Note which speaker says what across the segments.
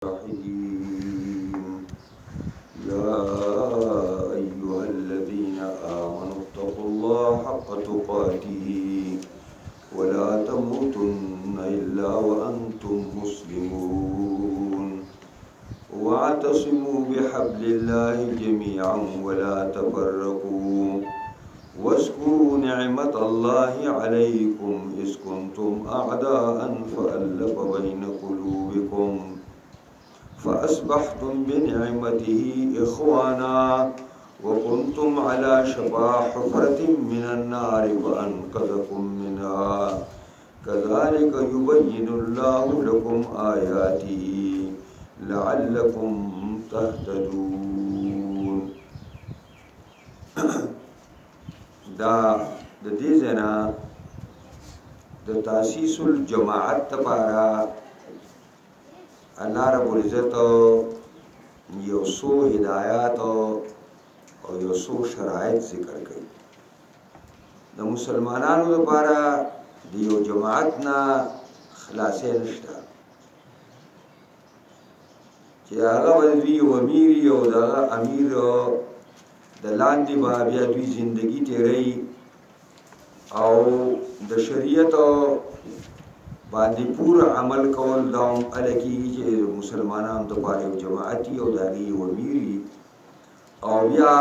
Speaker 1: الرحيم يا أيها الذين آمنوا اتقوا الله حق تقاته ولا تموتن إلا وأنتم مسلمون واعتصموا بحبل الله جميعا ولا تفرقوا واذكروا نعمة الله عليكم إذ كنتم أعداء فألف بين قلوبكم فأصبحتم بنعمته إخوانا وكنتم على شفا حفرة من النار فأنقذكم منها كذلك يبين الله لكم آياته لعلكم تهتدون. دا دې ځنا د تاسیس الجماعت لپاره الله رب العزت یو څو هدایات او یو څو شرایط ذکر کړي. د مسلمانانو لپاره د یو جماعت نه خلاصې نشته چې هغه ولوي او امیر او د امیر د لاندې به بیا دوی زندگی تیری او د شریعت باندې پورا عمل کول دا الکی چې مسلمانانو د پاره یو جماعتي او دغه یو امیر او بیا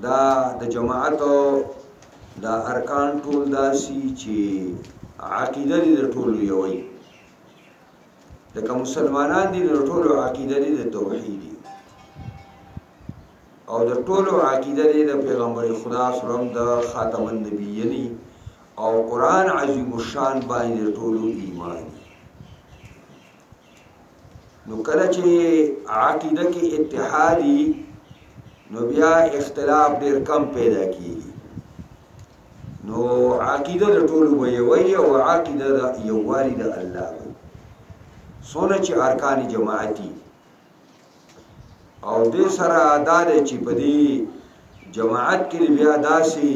Speaker 1: دا د جماعت دا ارکان ټول داسي چې عقیده دې ټول یو وي لکه مسلمانان دي ټول عقیده دې د توحید او د ټولو عقیده دې د پیغمبر خدا صلی الله علیه وسلم د خاتم النبیین او قرآن عظیم الشان باندې ټولو ایمان. نو کله چې عقیده کې اتحادی نو بیا اختلاف ډیر کم پیدا کیږي. نو عقیده د ټولو وی او عقیده د یووالي د الله سونه چې ارکان جماعتي او دې سره ادا دي چې په دې جماعت کې بیا داسي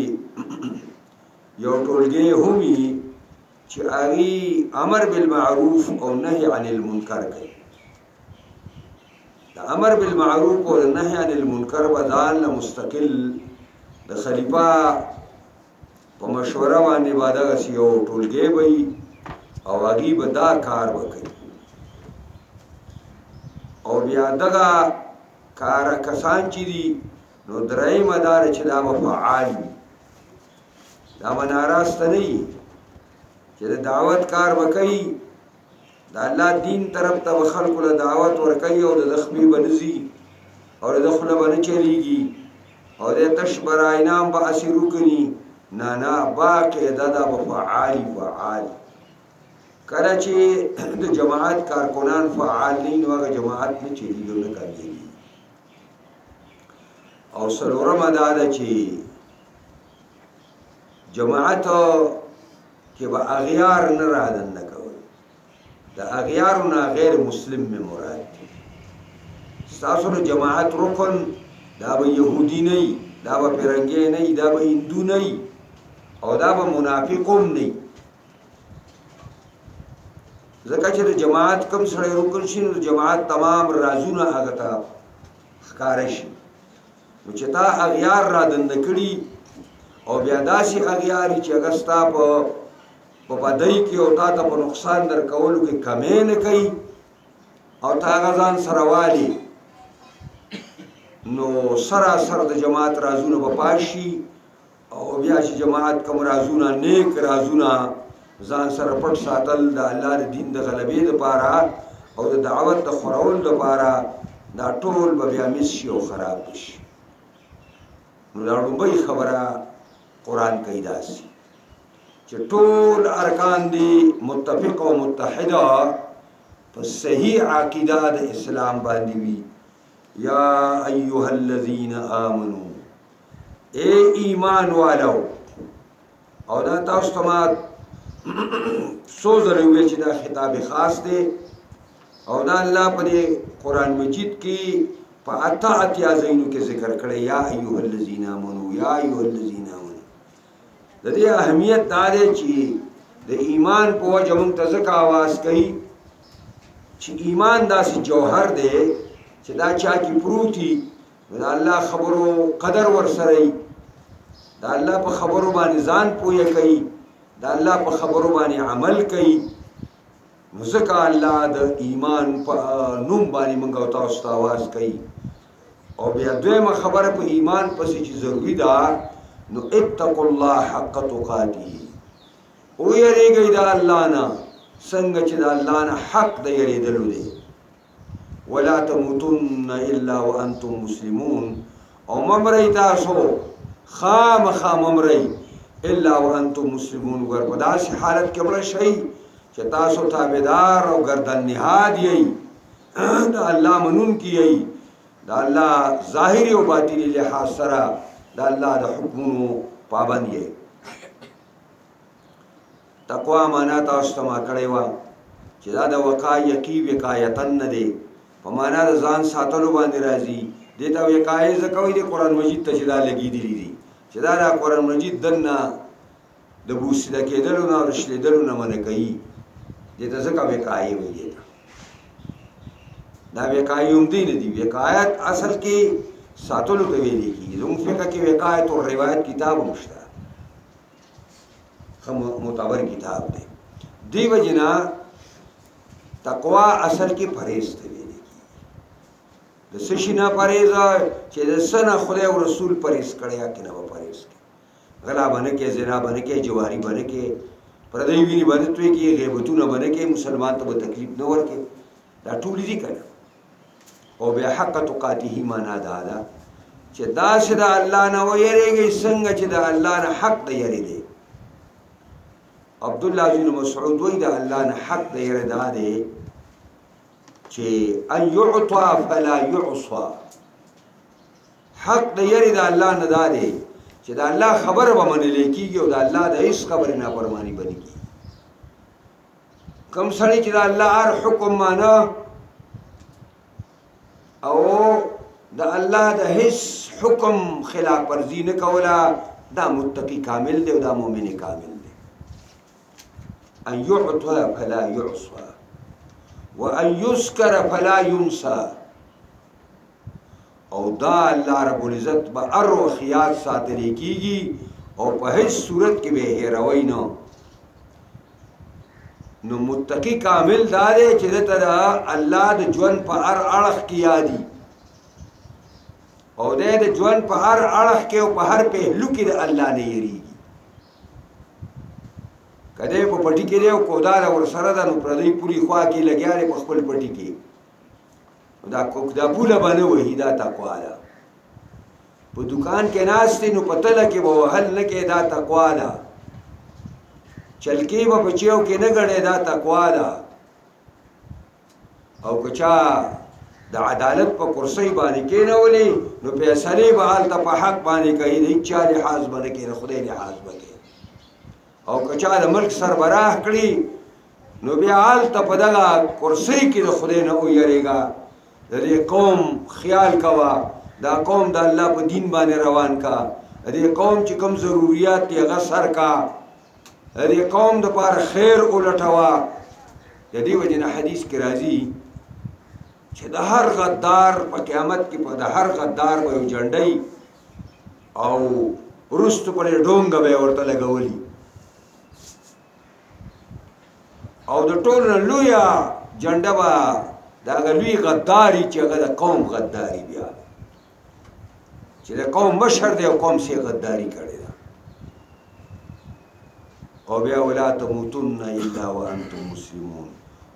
Speaker 1: یو ټولګي همي چې اغي امر بالمعروف او نهي عن المنکر کوي. دا امر بالمعروف او نهي عن المنکر بدال مستقل د خلیفہ په مشوره باندې باندې یو ټولګي وي او اغي به دا کار وکړي او بیا دغه کار کسان چې دي نو درای مدار چې دا فعال دا مناراست نه چې دعوت کار وکړي د الله دین طرف ته خلکو له دعوت ورکړي او د خپې بنزي او د خپل باندې چلیږي او د تشبر اینام به اسیرو کني نه باقي دا فعال کله چې د جماعت کارکنان فعال نه نو هغه جماعت نه چلیږي نه کوي. او سلورم دا ده چې جماعت کې به اغیار نه رادن نه کول. د اغیارونه غیر مسلم می مراد دي. ستاسو د جماعت رکن دا به يهودي نه دا به پیرنګي نه دا به هندو نه او دا به منافقون نه. ځکه چې د جماعت کم سره رکن شي نو جماعت تمام رازونه هغه ته ښکار شي. نو چې تا اغیار را دند کړي او بیا داسې اغیاري چې هغه ستا په بدای کې او تا ته په نقصان در کولو کې کمې نه کوي او تا هغه ځان سره والي نو سراسر د جماعت رازونه به پاشي او بیا چې جماعت کم رازونه نیک رازونه ځان سره پټ ساتل د الله د دین د غلبې لپاره او د دعوت د خورول لپاره دا ټول به بیا مس شي او خراب شي. نو دا لومړی خبره قرآن کوي داسې چې ټول ارکان دي متفق او متحده په صحیح عقیده د اسلام باندې وي. یا ایها الذین آمنو اے ایمان والو او دا تاسو ته ما سو زره وی چې دا خطاب خاص دی او دا الله په قرآن مجید کې په اتیا زینو کې ذکر کړی یا ایها الذین آمنو یا ایها الذین آمنو. د دې اهمیت دا دی چې د ایمان په وجه موږ ته ځکه आवाज کوي چې ایمان داسې جوهر دی چې دا چا کې پروتي د الله خبرو قدر ورسره وي د الله په خبرو باندې ځان پوهه کوي د الله په خبرو باندې عمل کوي نو ځکه الله د ایمان په نوم باندې موږ او تاسو ته آواز کوي او بیا دویمه خبره په ایمان پسې چې ضروري ده نو اتقوا الله حق تقاته ویریږئ د الله نه څنګه چې د الله نه حق د یریدلو دی ولا تموتن الا وانتم مسلمون او ممرئ تاسو خامخا ممرئ الا وانتم مسلمون ور په داسې حالت کې مړه شئ چې تاسو تابعدار او گردن نهاد یئ د الله منونکي یئ د الله ظاهري او باطني لحاظ سره د الله د حکمونو پابند یئ تقوا معنا تاسو ته ما کړې وه چې دا د وقایقي وقایتن نه دی په معنا د ځان ساتلو باندې راځي دې ته وقایې ځکه وایي د قرآن مجید ته چې دا لګېدلي دي چې دا د قرآن مجید دننه د بوسیده کېدلو نه او د شلېدلو نه منع کوي دې ته ځکه وقایې وایي دې ته دا وقایې هم دی نه دي وقایت اصل کې ساتلو ته ویلې کېږي زموږ فقه کې وقایت او روایت کتاب هم شته معتبر کتاب دی دی وجنا تقوا اصل کې پرهیز ته ویل کېږي د څه شي نه پرهیز چې د څه نه خدای او رسول پرهیز کړی یا که نه به پرهیز کوي غلا به نه کوي زنا به نه کوي جواري به نه کوي پردی ویني به نه توی کوي غیبتونه به نه کوي مسلمان ته به تکلیف نه ورکوي دا ټول دي که نه او بیا حق تقاته معنا دا ده چې داسې د الله نه ویریږئ څنګه چې د الله نه حق د یریدی عبدالله بن مسعود وی د الله نه حق د یره دا دی چې ان یعطا فلا یعصا حق د یره د الله نه دا دی چې د الله خبره به منل کېږي او د الله د هیڅ خبرې نافرماني به نه کېږي کوم سړی چې د الله هر حکم مانه او د الله د هیڅ حکم خلاف ورزي نه کوله دا متقي کامل دی او دا مؤمن کامل دی ان يعطى فلا يعصى وان يذكر فلا ينسى او دا الله رب العزت به هر وخت یاد ساتل کېږي او په هیڅ صورت کې به هېروي نه نو متقي کامل دا دی چې دته د الله د ژوند په هر اړخ کې یادي او دی د ژوند په هر اړخ کې او په هر پهلو کې د الله نه یریږي کده په پټي کې دی او کودار ورسره ده نو پردی پولی خوا کې لګیا دی په خپل پټي کې دا پوله باندې وهي دا تقوا ده په دکان کې ناست دی نو په تله کې به وهل نه کې دا تقوا ده چلکی به په چیو کې نه ګڼې دا تقوا ده او که چا د عدالت په کرسۍ باندې کېنولي نو فیصلې به هلته په حق باندې کوي د هېچ چا لحاظ به نه کوي د خدای لحاظ به کوي او که چا د ملک سربراه کړي نو بیا هلته په دغه کرسۍ کې د خدای نه ویریږه د دې قوم خیال کوه دا قوم د الله په دین باندې روان کا د دې قوم چې کوم ضروریات دي هغه سر کا د دې قوم دپاره خیر ولټوه د دې وجې نه حدیث کې راځي چې د هر غدار په قیامت کې په د هر غدار به یو جنډۍ او وروستو پرې ډونګه به یې ورته لګولي او د ټولو نه لویه جنډه به د هغه لوی غداري چې هغه د قوم غداري بیا چې د قوم مشر دی او قوم سې غداري کړې ده او بیا ولا تموتن الا وانتم مسلمون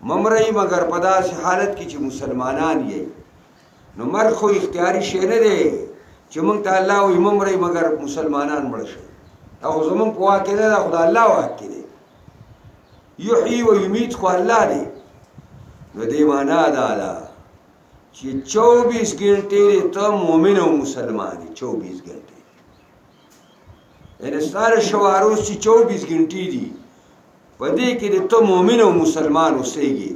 Speaker 1: ممرئ مگر په داسې حالت کې چې مسلمانان یې نو مرګ خو اختیاري شی نه دی چې موږ ته الله وایي ممرئ مگر مسلمانان مړه شي دا خو زموږ په واک کې نه ده خو د الله واک کې دی یحیی و یمیت خو الله دی نو دې معنا دا ده چې 24 ګنټې ته مؤمن او مسلمان دي 24 ګنټې یعنې ستاره شواروز چې 24 ګنټې دي په دې کې د ته مؤمن او مسلمان اوسېږي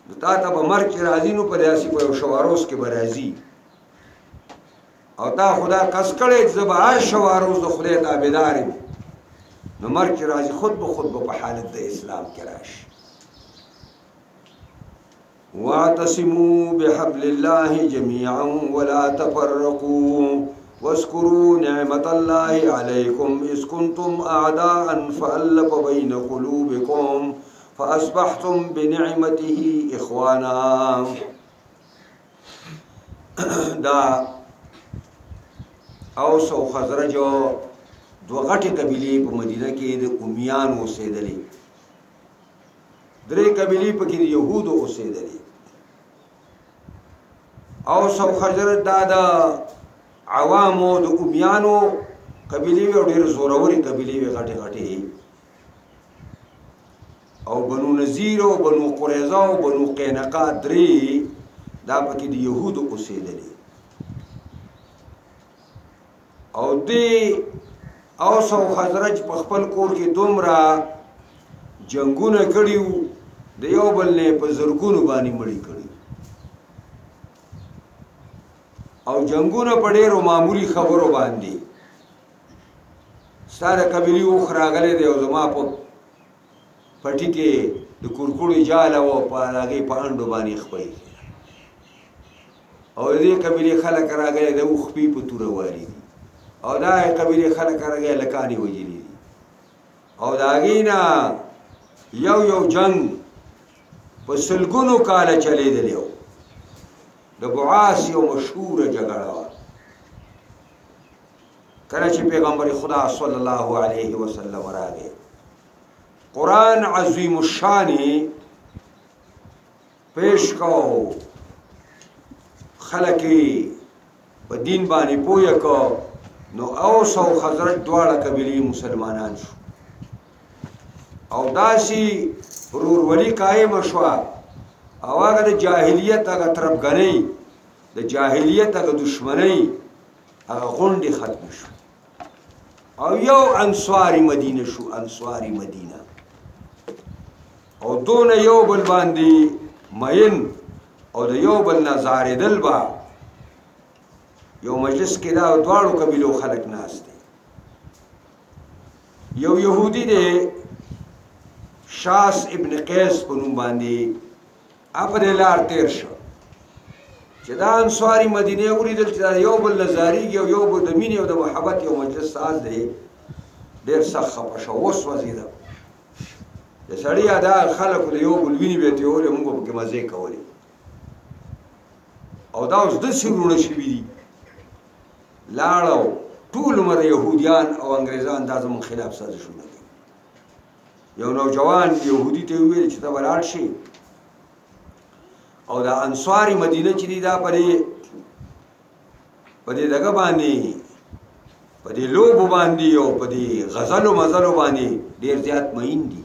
Speaker 1: نو تا ته به مرګ چې راځي نو په داسې په یو شواروز کې به راځي او تا خدا قص کړی چې زه به هر شواروز د خدای تابعدار یم نو مرګ چې راځي خود به په حالت د اسلام کې راشي واعتصموا بحبل الله جميعا ولا تفرقوا واذكروا نعمة الله عليكم إذ كنتم أعداء فألف بين قلوبكم فأصبحتم بنعمته إخوانا. دا اوس او خزرج دو غټي قبيلې په مدینه کې د امیان اوسېدلې، درې قبيلې په کې د يهودو اوسېدلې. اوس او خزرج دا د عوامو د امیانو قبيلې او ډېر زوروري قبيلې غټي غټي، او بنو نذیر او بنو قریظه او بنو قینقاع درې دا په کې د يهودو اوسېدلې. او دی اوس او خزرج په خپل کور کې دومره جنگونه کړیو د یو بل نه په زرګونو باندې مړی کړی، او جنگونه په ډېرو معمولی خبرو باندې. ساره قبیلې اوخ راغلی دی او زما په پټي کې د کورکوړي جاله و په هغې په انډو باندې خپی، او دې قبیلې خلک راغلی د اوخ پی په توره واري دي، او دا قبیلې خلک راغلی لکانې وجلي دي. او د هغې نه یو جنگ په سلګونو کاله چلیدلی و. د بعاث یو مشهوره جګړه وه. کله چې پیغمبر خدا صلی الله علیه وسلم راغی، قرآن عظیم الشان پیش کو، خلک په دین باندې پوه کو، نو اوس او خزرج دواړه قبیلې مسلمانان شو، او داسې ورورولي قایمه شوه، او هغه د جاهلیت هغه تربګنۍ، د جاهلیت هغه دشمنۍ هغه غونډې ختم شو، او یو انصاري مدینه شو، انصاري مدینه. او دونه یو بل باندې مین او د یو بل نه زارېدل به. یو مجلس کې دا دواړو قبیلو خلک ناست دي. یو یهودي دی شاس ابن قیس په نوم باندې په دې لار تیر شو، چې دا انصاري مدینې ولیدل چې دا یو بل نه زارېږي او یو بل د مینې او د محبت یو مجلس ساز دی، ډېر سخت خفه شو، وسوځېده. د سړي دا خلکو د یو بل وینې به یې تویولې، موږ به پکې مزې کولې. او دا اوس داسې وروڼه شوي دي، لاړو ټول عمر یهودیان او انګریزان دا زموږ خلاف سازشونه کوي. یو نوجوان یهودي ته وویل چې ته به لاړ شي، او دا انصاري مدینه چې دی دا په دې دغه باندې، په دې لوبو باندې او په دې غزلو مزلو باندې ډېر زیات مین دي.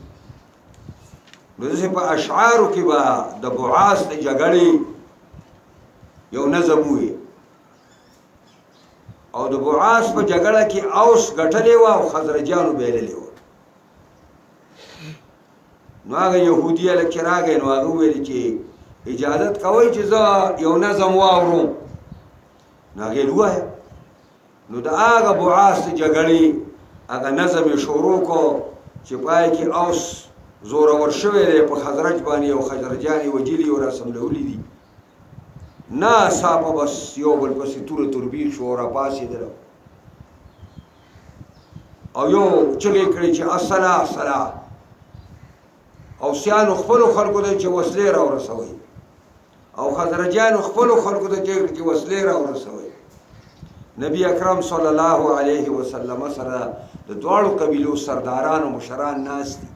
Speaker 1: نو داسې په اشعارو کې به د بعاث د جګړې یو نظم وي، او د بعاث په جګړه کې اوس ګټلې وه او خزرجیانو بایللې وه. نو هغه یهودي هلک چې راغی، نو هغه وویل چې اجازت کوئ چې زه یو نظم واورم. نو هغې ووایه. نو د هغه بعاث د جګړې هغه نظم یې شروع کړو چې پای کې اوس زورور شوی دی په خزرج باندې، او خزرجیان یې وجلي او راسملولي دي. ناڅاپه بس یو بل پسې توره توربیښ شو او راپاڅېدل، او یو چغې کړې چې الصلا الصلا، او سیانو خپلو خلکو ته چې وسلې راورسوئ، او خزرجیانو خپلو خلکو ته چې وسلې راورسوئ. نبی اکرم صلی الله علیه وسلم سره د دواړو قبیلو سرداران او مشران ناست دي.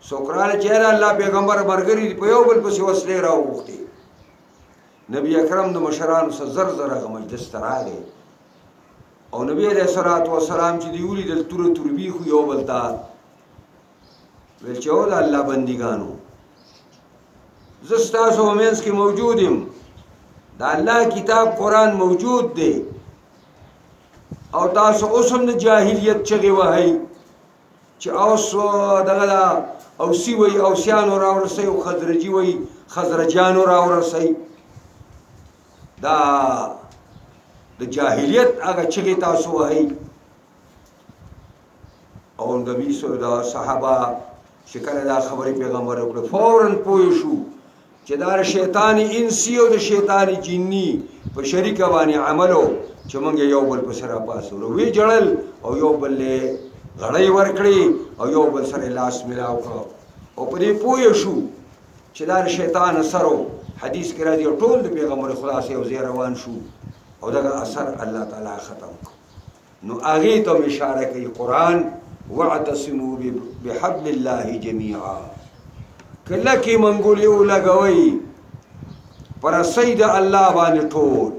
Speaker 1: څوک راغله چې الله پیغمبر ملګري په یو بل پسې وسلې راوغوښتې. نبی اکرم د مشرانو سره زر زر هغه مجلس ته راغی، او نبی علیه الصلاة والسلام چې دی ولیدل توره توربیښو یو بل ته، ویل چې او د الله بندګانو، زه ستاسو په منځ کې موجود یم، د الله کتاب قرآن موجود دی، او تاسو اوس هم د جاهلیت چغې وهئ چې اوس دغه ده اوسي وایي اوسیانو راورسئ، او خزرجي وایي خزرجیانو راورسئ. دا د جاهلیت هغه چغې تاسو وهئ. او نبي دا صحابه چې کله دا خبرې پیغمبر وکړه، فوراً پوه شو چې دا شیطان انسی او د شیطان جنی په شریکه باندې عملو چې موږ یو بل په سره پاسولو وی جړل او یو بل له غړی ورکړي او یو بل سره لاس ملاو کړ او په دې پوه شو چې دا شیطان اثرو حدیث کې راځي ټول د پیغمبر خدا سره وزیر روان شو او دا اثر الله تعالی ختم نو هغه ته اشاره کوي قران واعتصموا بحبل الله جميعا کله کې منګولې ولګوي پر سید الله باندې ټول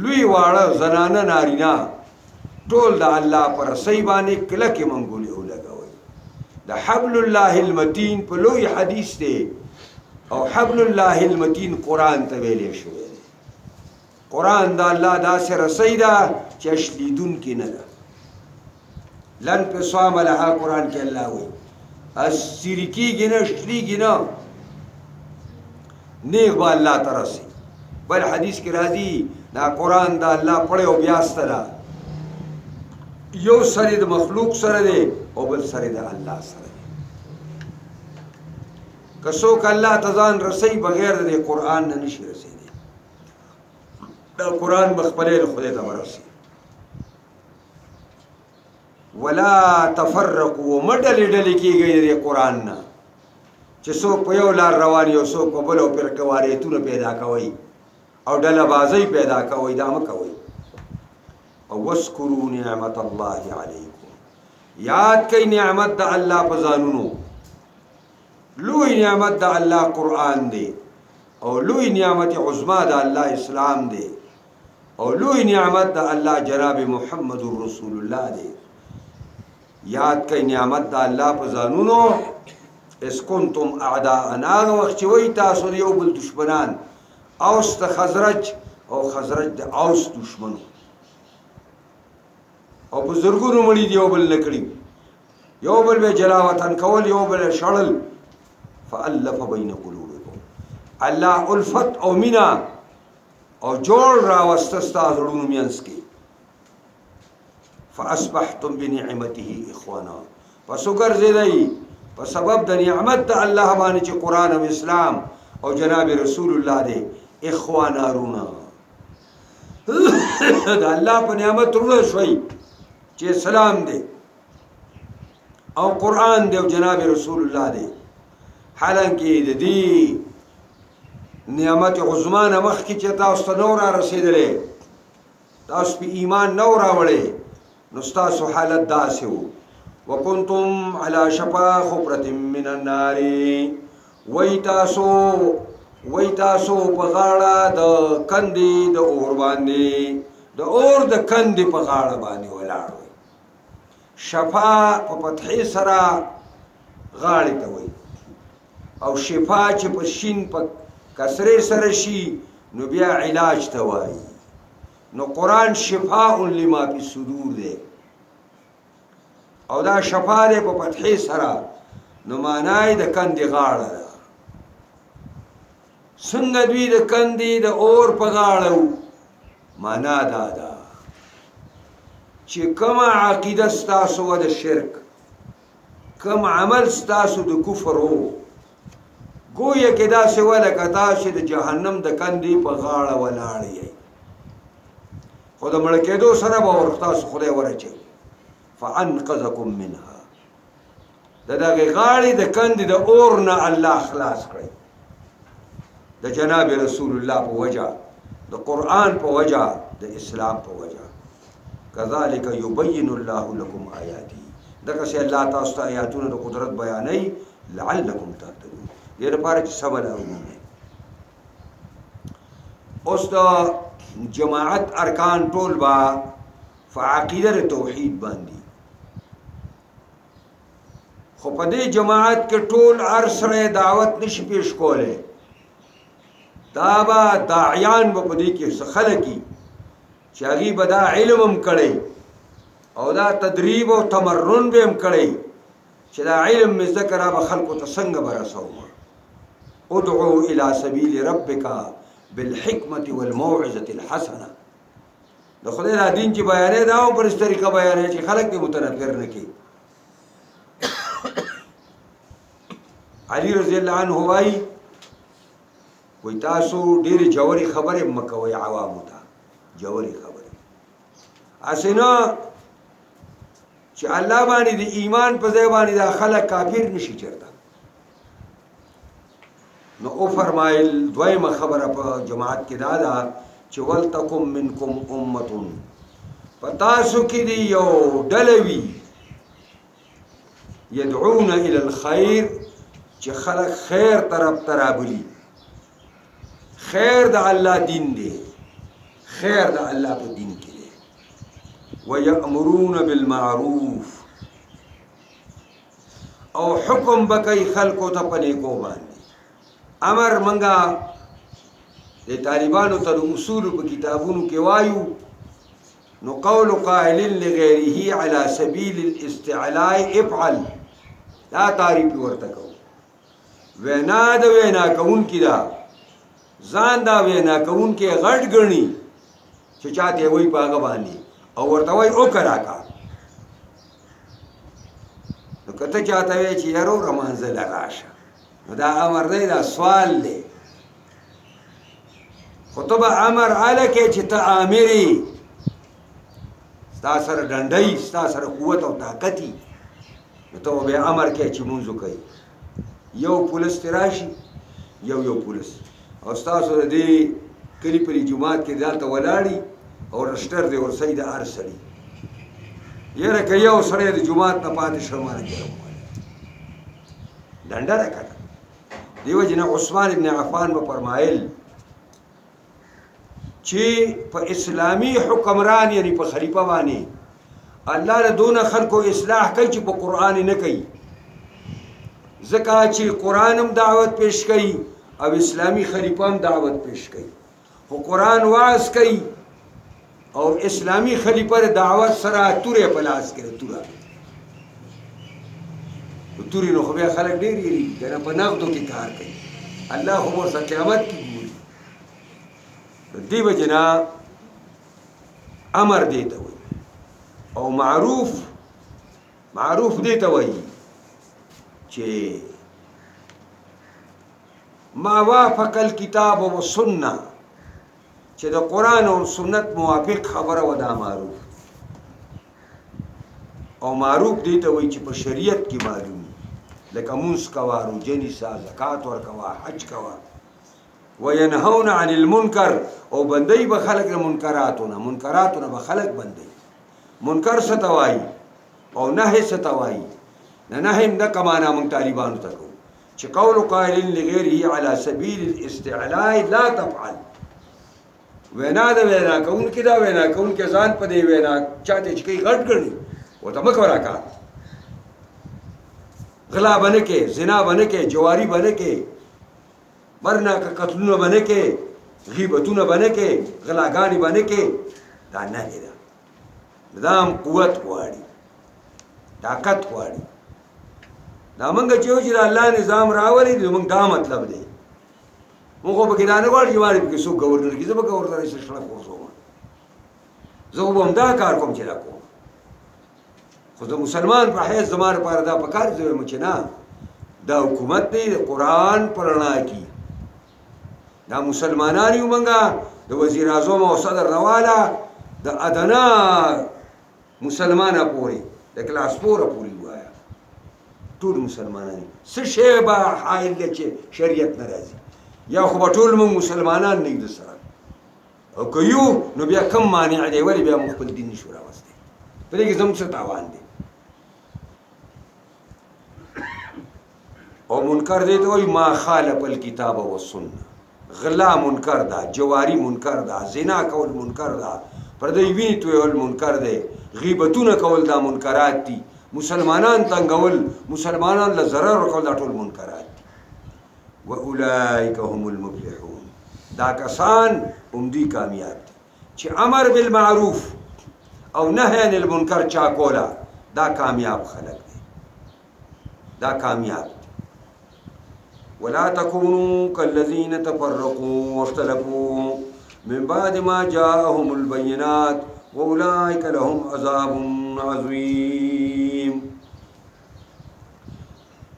Speaker 1: لوی واړه زنانه نارینا ټول د الله پر سید باندې کله کې منګولې ولګوي د حبل الله المتين په لوی حدیث دی او حبل الله المتين قران ته ویلې شوی قرآن دا اللہ دا سے رسیدہ چشلیدون کی ندا لن پہ سوام لہا قرآن کے اللہ ہوئی سرکی گنا شلی گنا نیغ با اللہ ترسی بل حدیث کی راضی دا قرآن دا اللہ پڑھے و بیاسترا یو سرد مخلوق سردے او بل سرد اللہ سردے کسوک اللہ تزان رسی بغیر دے قرآن ننشی رسی دا قرآن بخبلے خدای ته ورسی ولا تفرقوا مدل ډلې کېږي د قرآن نه چې څوک په یو لار روان یو څوک په بل او پر کواریتونه پیدا کوي او ډله بازی پیدا کوي دا مه کوي او واذکروا نعمت الله علیکم یاد کئ نعمت د الله په ځانونو لوی نعمت د الله قرآن دی او لوی نعمت عظما د الله اسلام دی او لوی نعمت د الله جناب محمد رسول الله دی یاد کئ نعمت د الله په ځانونو اس کنتم اعداء ناغ وخت وی تاسو یو بل دشمنان اوس د خزرج او خزرج د اوس دشمنو او بزرګونو مړي دی یو بل نکړي یو بل به جلاوطن کول یو بل شړل فالف بین قلوبکم الله الفت او مینا او جوړ را واستستا زړونو مینس کې فاصبحتم بنعمته اخوانا پس ګرځیدای په سبب د نعمت د الله باندې چې قران او اسلام او جناب رسول الله دی اخوانا رونا د الله په نعمت ورو شوي چې سلام دی او قران دی او جناب رسول الله دی حالانکه د دې نعمت عظمانه مخ کی چې تاسو ته نور رسیدلې تاسو په ایمان نور راوړې نو تاسو حالت داسې وو وکنتم علی شفا حفرة من النار وای تاسو په غاړه د کندې د اور باندې د اور د کندې په غاړه باندې ولاړ وای شفا په فتحې سره غاړې ته وای او شفا چې په شین په کسره سره شي نو بیا علاج ته وایي نو قرآن شفاء لما فی الصدور دی او دا شفا دی په فتحې سره نو معنی د کندې غاړه ده څنګه دوی د کندې د اور په غاړه معنا دا ده چې کومه عقیده ستاسو د شرک کوم عمل ستاسو د کفر وو گویا کې دا څه ولکه تاسو د جهنم د کندې په غاړه ولاړ یې خو د مړ کېدو سره به ورتاسو خدای ورچي فانقذکم منها دغه غاړې د کندې د اور نه الله خلاص کړي د جناب رسول الله په وجه د قرآن په وجه د اسلام په وجه كذلك يبين الله لكم آياته دغه چې الله تاسو ته آیاتونه د قدرت بیانوي لعلکم تهتدون دې لپاره چې سبل اومه اوس د جماعت ارکان ټول با فعقیده توحید باندې خو په دې جماعت کې ټول ارسره دعوت نشي پیش کوله دا با داعیان په دې کې خلقي چې هغه به دا علم هم کړي او دا تدریب او تمرن به هم کړي چې دا علم مې ذکر به خلقو ته څنګه برسو ادعو الى سبيل ربك بالحکمت والموعظه الحسنه د خدای د دین چې بیانې دا او پر طریقه بیانې چې خلک دې متنفر نه کی علی رضی الله عنه وايي کوئی تاسو ډېرې جوړې خبرې مکوئ عوامو ته جوړې خبرې اسنه چې الله باندې د ایمان په ځای باندې دا خلک کافر نشي چرته نو او فرمایل دویمه خبره په جماعت کې دا ده چې ولتکم منکم امه په تاسو کې دی یو ډله وي يدعون الى الخير چې خلق خیر طرف ته رابلي خیر د الله دین دی خیر د الله په دین کې دی ويأمرون بالمعروف او حکم بکای خلقو ته په نیکو باندې امر منګه د طالبانو ته اصول په کتابونو کې وایو نو قول قائل لغيره على سبيل الاستعلاء افعل دا تعریف ورته کو وینا د وینا کون کی دا ځان دا وینا کون کې غټ غني چې چاته وای پاګه باندې او ورته وای او کرا کا نو کته چاته وای چې یارو رمانځل راشه نو دا امر دی دا سوال دی خطبه امر الکه چې ته امری ستا سره ډنډۍ ستا سره قوت او طاقت نو ته به امر کې چې مونږ کوي یو پولیس تراشي یو پولیس او تاسو د دې کلی په جماعت کې ځالته ولاړی او رشتر دی ور سید ارسلی یره که یو سره د جماعت نه پاتې شرمانه کړو ډنډه راکړه دیو جن عثمان ابن عفان په فرمایل چې په اسلامی حکمران یعنی په خلیفہ باندې الله له دون خلکو اصلاح کوي چې په قران نه کوي ځکه چې قران هم دعوت پیش کوي او اسلامی خلیفہ هم دعوت پیش کوي خو قران واعظ کوي او اسلامی خلیفہ دعوت سره تورې په لاس کې تورې نو خو بیا خلک ډېر یې کنه په نغدو کې کار کوي الله خو ورته قیامت کې ګوري دی وجنا امر دیته وي او معروف دیته وي چې ما وافق الكتاب والسنه چې د قران او سنت موافق خبره ودا معروف او معروف دیته وي چې په شریعت کې معلوم لکه مونږ کوا روزنی سا زکات ور کوا حج کوا وینهون عن المنکر او بندي به خلق منکراتونه به خلق بندي منکر ستوای او نهي ستوای نه هم د کمانا من طالبانو ته کو چې قول قائل لغيره على سبيل الاستعلاء لا تفعل وینا د وینا کون کې دا وینا کون کې ځان په دی وینا چاته چې کی غټ غړي وته مکورا کا غلا بنه کې زنا بنه کې جواری بنه کې مرنا کا قتلونه بنه کې غیبتونه بنه کې غلاګانی بنه کې دا نه دی نظام قوت غواړي طاقت غواړي دا موږ چې الله نظام راولي موږ دا مطلب دی موږ په کې دا نه غواړو چې وایي کې څوک گورنر کې زما گورنر یې شړل کوو زه هم دا کار کوم چې دا کوم خو د مسلمان په حیث زماره پر دا پکار زوی مچ نه دا حکومت دی قرآن پرنا کی دا مسلمانان یو منګه د وزیر اعظم او صدر نواله د ادنا مسلمانه پوری د کلاس پوره پوری وایا ټول مسلمانان څه شی به حایل چې شریعت ناراضي یا خو ټول موږ مسلمانان نه دي سره او کيو نو بیا کم مانع دی ولی بیا خپل دین نشو راوستي پرې کې زموږ څه تاوان دی او منکر دی ته وای ما خالف الكتاب والسنه غلا منکر دا جواری منکر دا زنا کول منکر دا پردی ویني تویل منکر دی غیبتونه کول دا منکرات دي مسلمانان تنگول مسلمانان له ضرر کول دا ټول منکرات دي واولئک هم المفلحون دا کسان هم دي کامیاب دي چې امر بالمعروف او نهی عن المنکر چا کولا دا کامیاب خلق دي دا کامیاب ولا تكونوا كالذين تفرقوا واختلفوا من بعد ما جاءهم البينات واولئك لهم عذاب عظيم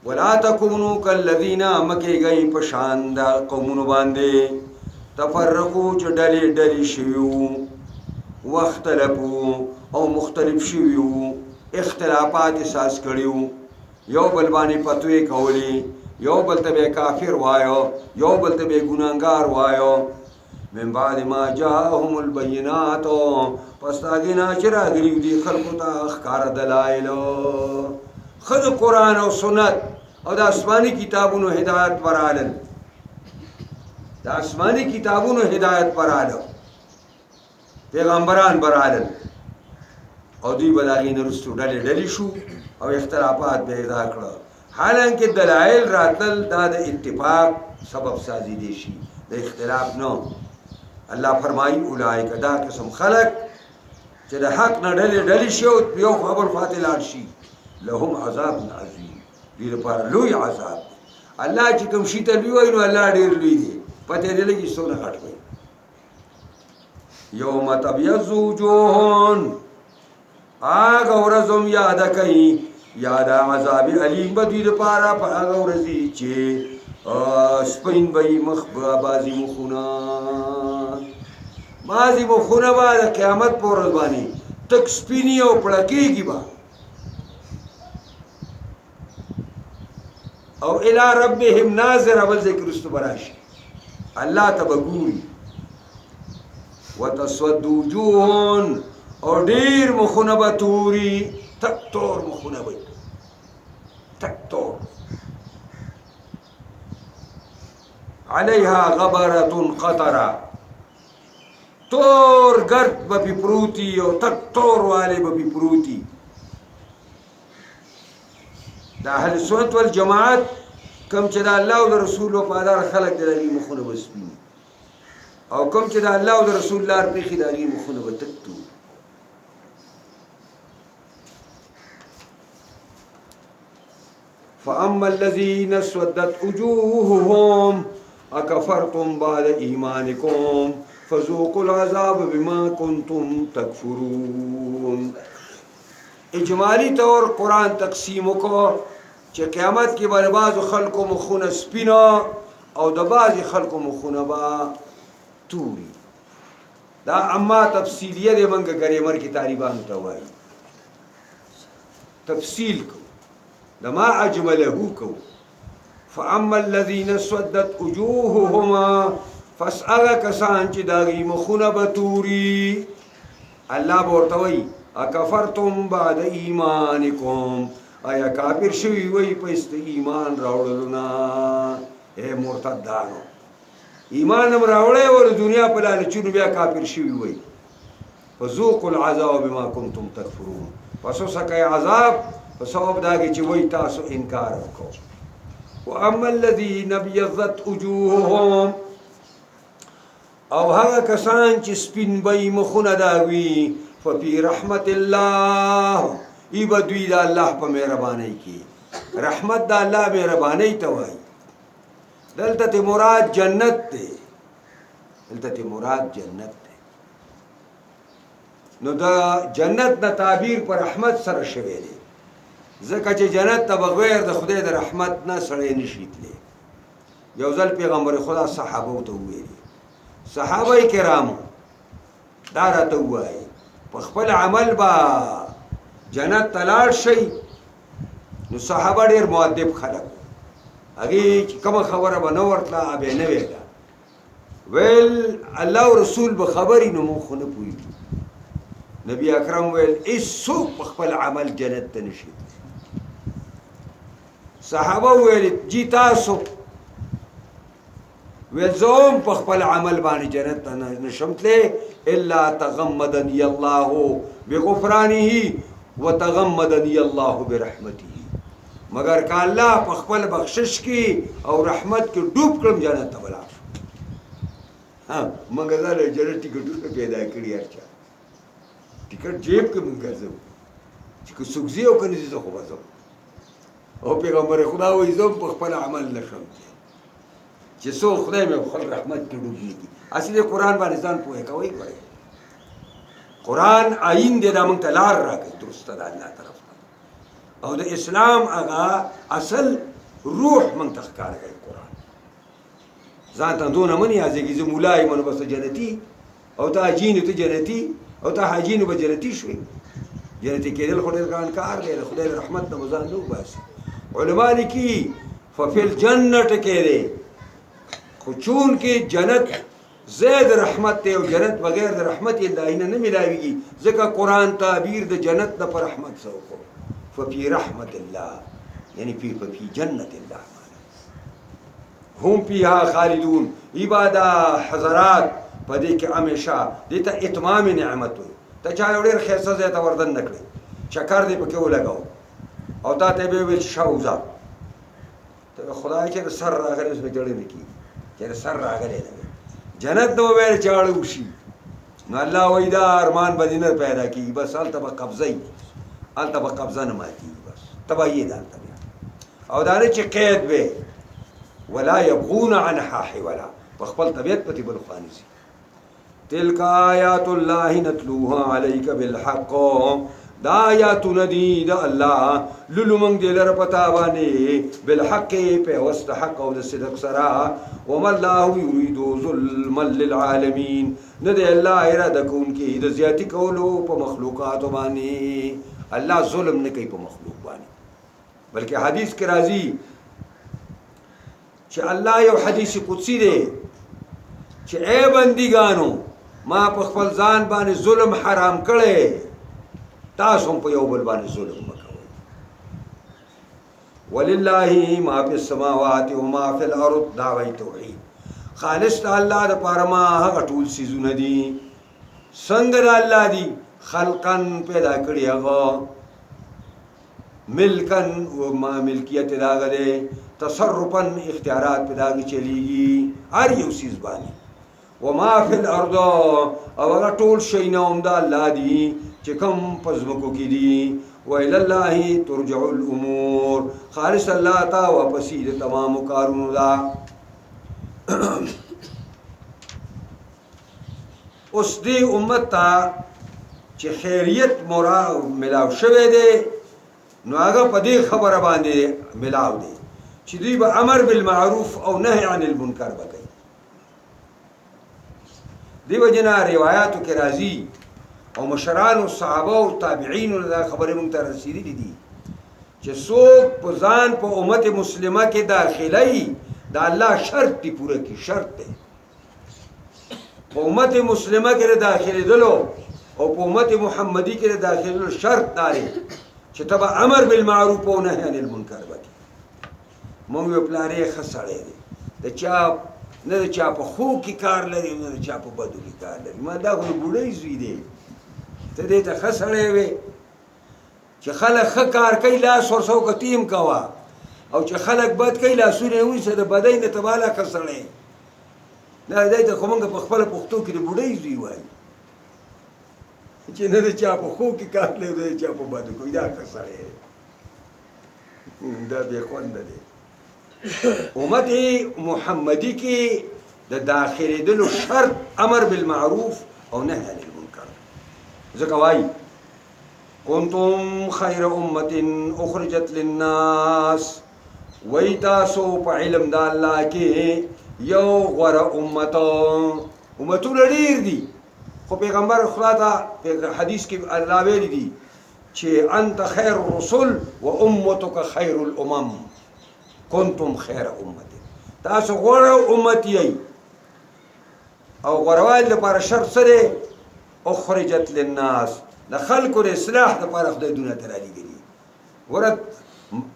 Speaker 1: ولا تکونو کالذین مکی گئی پشان دا قومونو باندې تفرقو چې ډلې ډلې شویو واختلفو او مختلف شویو اختلافات احساس کړیو یو بل باندې پتوې کولی یو بل ته به کافر وایو یو بل ته به ګناهګار وایو من بعد ما جاءهم البينات پس تاګینا چې راغلیو دي خلقو ته ښکار دلایل خود قرآن او سنت او د آسمانی کتابونو هدایت برالل د آسمانی کتابونو هدایت برالل پیغمبران برالل او دوی بلاغی نرستو ډلې ډلې شو او اختلافات پیدا کړه حالانکه دلایل راتل دا د اتفاق سبب سازی دی شي د اختلاف نو الله فرمایي اولئک دا قسم خلق چې د حق نه ډلې ډلې شي او یو خبر فاتلان شي لهم عذاب عظیم دې لپاره لوی عذاب الله چې کوم شي ته لوی وایي نو الله ډېر لوی دی پته دې لګي څونه غټ وي یوم تبیض وجوه هغه ورځ هم یاد کوي یاد عذاب علیم به دوی لپاره په هغه ورځ چې سپین به یې مخ بازي مخونه بازي مخونه به د قیامت په ورځ باندې تک سپینې او پړکېږي به او الى ربهم ناظر اول ذکر است براشي الله تبغوري وتسود وجوه او ډیر مخونه به توري تک تور مخونه وي تک تور عليها غبرة قطرة تور گرد به پروتي او تک تور والے به پروتي دا اهل سنت والجماعت کم چې د الله او د رسول په پادار خلق د لګي مخونه وسپین او کم چې د الله او د رسول لار په خدای مخونه وتکتو فاما الذين اسودت وجوههم اكفرتم بعد ايمانكم فذوقوا العذاب بما كنتم تكفرون اجمالی طور قرآن تقسیم کو چې قیامت کې به بعضو خلکو مخونه سپینه او د بعضې خلکو مخونه به توري دا اما تفصیلیه دی منګه ګریمر کې طالبانو ته وایي تفصیل کو د ما اجمله کو فاما الذین اسودت وجوههم پس هغه کسان چې د هغوی مخونه به توري الله به ورته وایي اکفرتم بعد ایمانکم آیا کافر شوی وی پس ایمان راوړلو نه اے مرتدانو ایمان هم راوړی و دنیا په لالچونو بیا کافر شوی وی فذوقوا العذاب بما کنتم تکفرون پس وسکئ عذاب په سبب د هغې چې وی تاسو انکار وکړو واما الذین ابیضت وجوههم او هغه کسان چې سپین به مخونه د هغوی ففي رحمت الله ای بدوی دا الله په مهربانۍ کې رحمت دا الله مهربانۍ ته وایي دلته مراد جنت دی دلته مراد جنت دی نو دا جنت نه تعبیر پر رحمت سره شوی دی ځکه چې جنت ته بغیر د خدای د رحمت نه سړی نشي تللی یو ځل پیغمبر خدا صحابه ته وویلي صحابه کرامو دا راته ووایي په خپل عمل با جنت تلاړ شي نو صحابه ډېر مؤدب خلک هغې چې کومه خبره به نه ورتله به نه ویله ویل الله او رسول به خبري نو موږ خو نه پوهېږو نبي اکرم ویل هېڅوک په خپل عمل جنت ته نشي صحابه ویل جی تاسو ویل زه هم په خپل عمل باندې جنت ته نشم تللی الا تغمدني الله بغفرانه وتغمدني الله برحمته مگر که الله په خپل بخشش کې او رحمت کې ډوب کړم جنت ته ولاړ شم ها مګر دا جنت ټکټونه پیدا کړي هر چا ټکټ جیب کې مونږ ګرځو چې که څوک ځي او که نه ځي زه خو به ځم او پیغمبر خدا وایي زه هم په خپل عمل نشم چې څوک خدای مې خپل رحمت کې ډوب نه کړي اصل د قرآن باندې ځان پوهه کوئ ګورئ قرآن آیین دی دا موږ ته لار راکوي درسته د الله طرف او د اسلام هغه اصل روح موږ ته ښکاره کوي قرآن. ځان ته دونه مه نیازېږي زه ملا یم نو بس جنتي او ته حاجي نو ته جنتي او ته حاجي نو به جنتي شوې. جنتي کېدل خو ډېر ګران کار دی، د خدای د رحمت نه مو ځان نه وباسي. علما لیکي ففي الجنت کې دی، خو چون کې جنت زید رحمت دی او جنت بغیر د رحمت الهي نه نه ملاویږي، ځکه قرآن تعبیر د جنت نه په رحمت سره وکړو. ففي رحمت الله یعنی فی جنت الله هم فیها خالدون. عباده حضرات په دې کې همیشه دې ته اتمام نعمت وي. ته چا یو ډېر ښایسته ځای ته وردن نه کړې، چکر دې پکې ولګاو او تا ته یې به وویل چې شه وځه، ته خدای چېرې سر راغلی اوس به جړې نه کېږي، چېرې سر راغلی نه وي. جنت ته وویل چې اړه وشي نو الله وایي دا ارمان به دې نه پیدا کېږي، بس هلته به قبضه وي، هلته به قبضه نه ماتېږي، بس تباهي ده هلته بیا. او دا نه چې قید وی ولا یبغون عنها حولا، په خپل طبیعت پسې بل خوا نیسي. تلک آیات الله نتلوها علیک بالحق، دا آیاتونه دي د الله لولو موږ دې لره په تا باندې بالحق په وسط حق او د صدق سره. وما الله یرید ظلما للعالمین، نه دی الله اراده کوونکی د زیاتي کولو په مخلوقاتو باندې. الله ظلم نه کوي په مخلوق باندې، بلکې حدیث کې راځي چې الله یو حدیث قدسی دی چې اے بندګانو ما په خپل ځان باندې ظلم حرام کړی، تاسو هم په یو بل باندې ظلم مه کوئ. ولله ما فی السماوات و ما فی الارض، دعوی توحید خالص د الله دپاره ما هغه ټول څیزونه دي څنګه د الله دي، خلقا پیدا کړي هغه، ملکن و ما ملکیت د هغه دی، تصرفا اختیارات په د هغې چلیږي هر یو څیز باندې. وما فی الارض، او هغه ټول شیونه هم د الله دي چې کوم په ځمکو کې دي. وإلی الله ترجع الامور، خالص الله ته واپسې د تمامو کارونو ده. اوس دې امت ته چې خیریت ملاو شوی دی نو هغه په دې خبره باندې ملاو دی چې دوی به امر بالمعروف او نهی عن المنکر به کوي. دې وجې نه روایاتو کې راځي او مشرانو صحابه او تابعینو دا خبرې موږ ته رسېدلي دي چې څوک په ځان په امت مسلمه کې داخلي دا الله شرط دی پوره کړي، شرط دی په امت مسلمه کې داخلېدلو او په امت محمدي کې داخلېدلو شرط دا دی چې ته به امر بالمعروف او نهی عن المنکر وکړي. موږ یو پلار یې ښه سړی دی، د چا نه د چا په ښو کې کار لري نه د چا په بدو کې کار لري. ما دا خو د بوډۍ زوی دی، ته دې ته ښه سړی وې چې خلک ښه کار کوي لاس ورسه وکړه ته هم کوه، او چې خلک بد کوي لاسونه یې ونیسه د بدۍ نه ته بالا ښه سړی. دا دی ته خو موږ په خپله پښتو کې د بوډۍ زوی وایي چې نه د چا په ښو کې کار لري نه د چا په بدو کوي، دا ښه سړی دی. دا بې خونده دی. امت محمدی کې د داخلېدلو شرط امر بالمعروف او نهی عن المنکر. ځکه وایي کنتم خیر امت اخرجت للناس، وی تاسو په علم د الله کې یو غوره امت. امتونه ډېر دي خو پیغمبر خدا ته حدیث کې الله ویلي دي چې انت خیر الرسل و امتک خیر الامم، کنتم خیر امت، تاسو غوره امت یئ. او غوروالي لپاره شرط څه دی؟ اخرجت للناس، د خلکو د اصلاح لپاره خدای دنیا ته رالیږلي. ګوره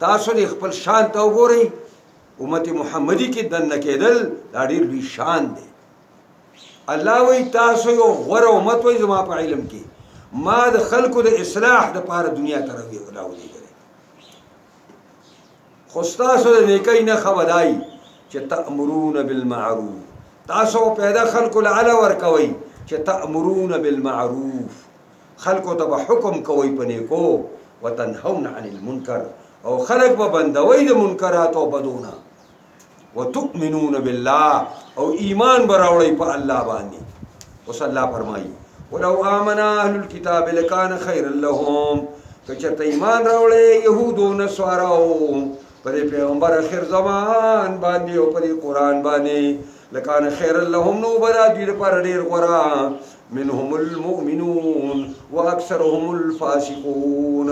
Speaker 1: تاسو د خپل شان ته وګورئ، امت محمدي کې دننه کېدل دا ډېر لوی شان دی. الله وایي تاسو یو غوره امت وئ زما په علم کې، ما د خلکو د اصلاح لپاره دنیا ته راولېږلی. خو ستاسو د نیکۍ نښه به دا وي چې تأمرون بالمعروف، تاسو پیدا خلکو له عله ورکوئ چې تأمرون بالمعروف، خلکو ته به حکم کوئ په نیکو، وتنهون عن المنکر، او خلک به بندوئ د منکرات او بدونه، وتؤمنون بالله، او ایمان به راوړئ په الله باندې. اوس الله فرمایي ولو آمن اهل الكتاب لکان خیرا لهم، که چېرته ایمان راوړی یهودو نصاراو پر پیغمبر اخر زمان باندې او پر قرآن باندې لکان خیر لهم نو بدا دوی لپاره ډېر غوره منهم المؤمنون واکثرهم الفاسقون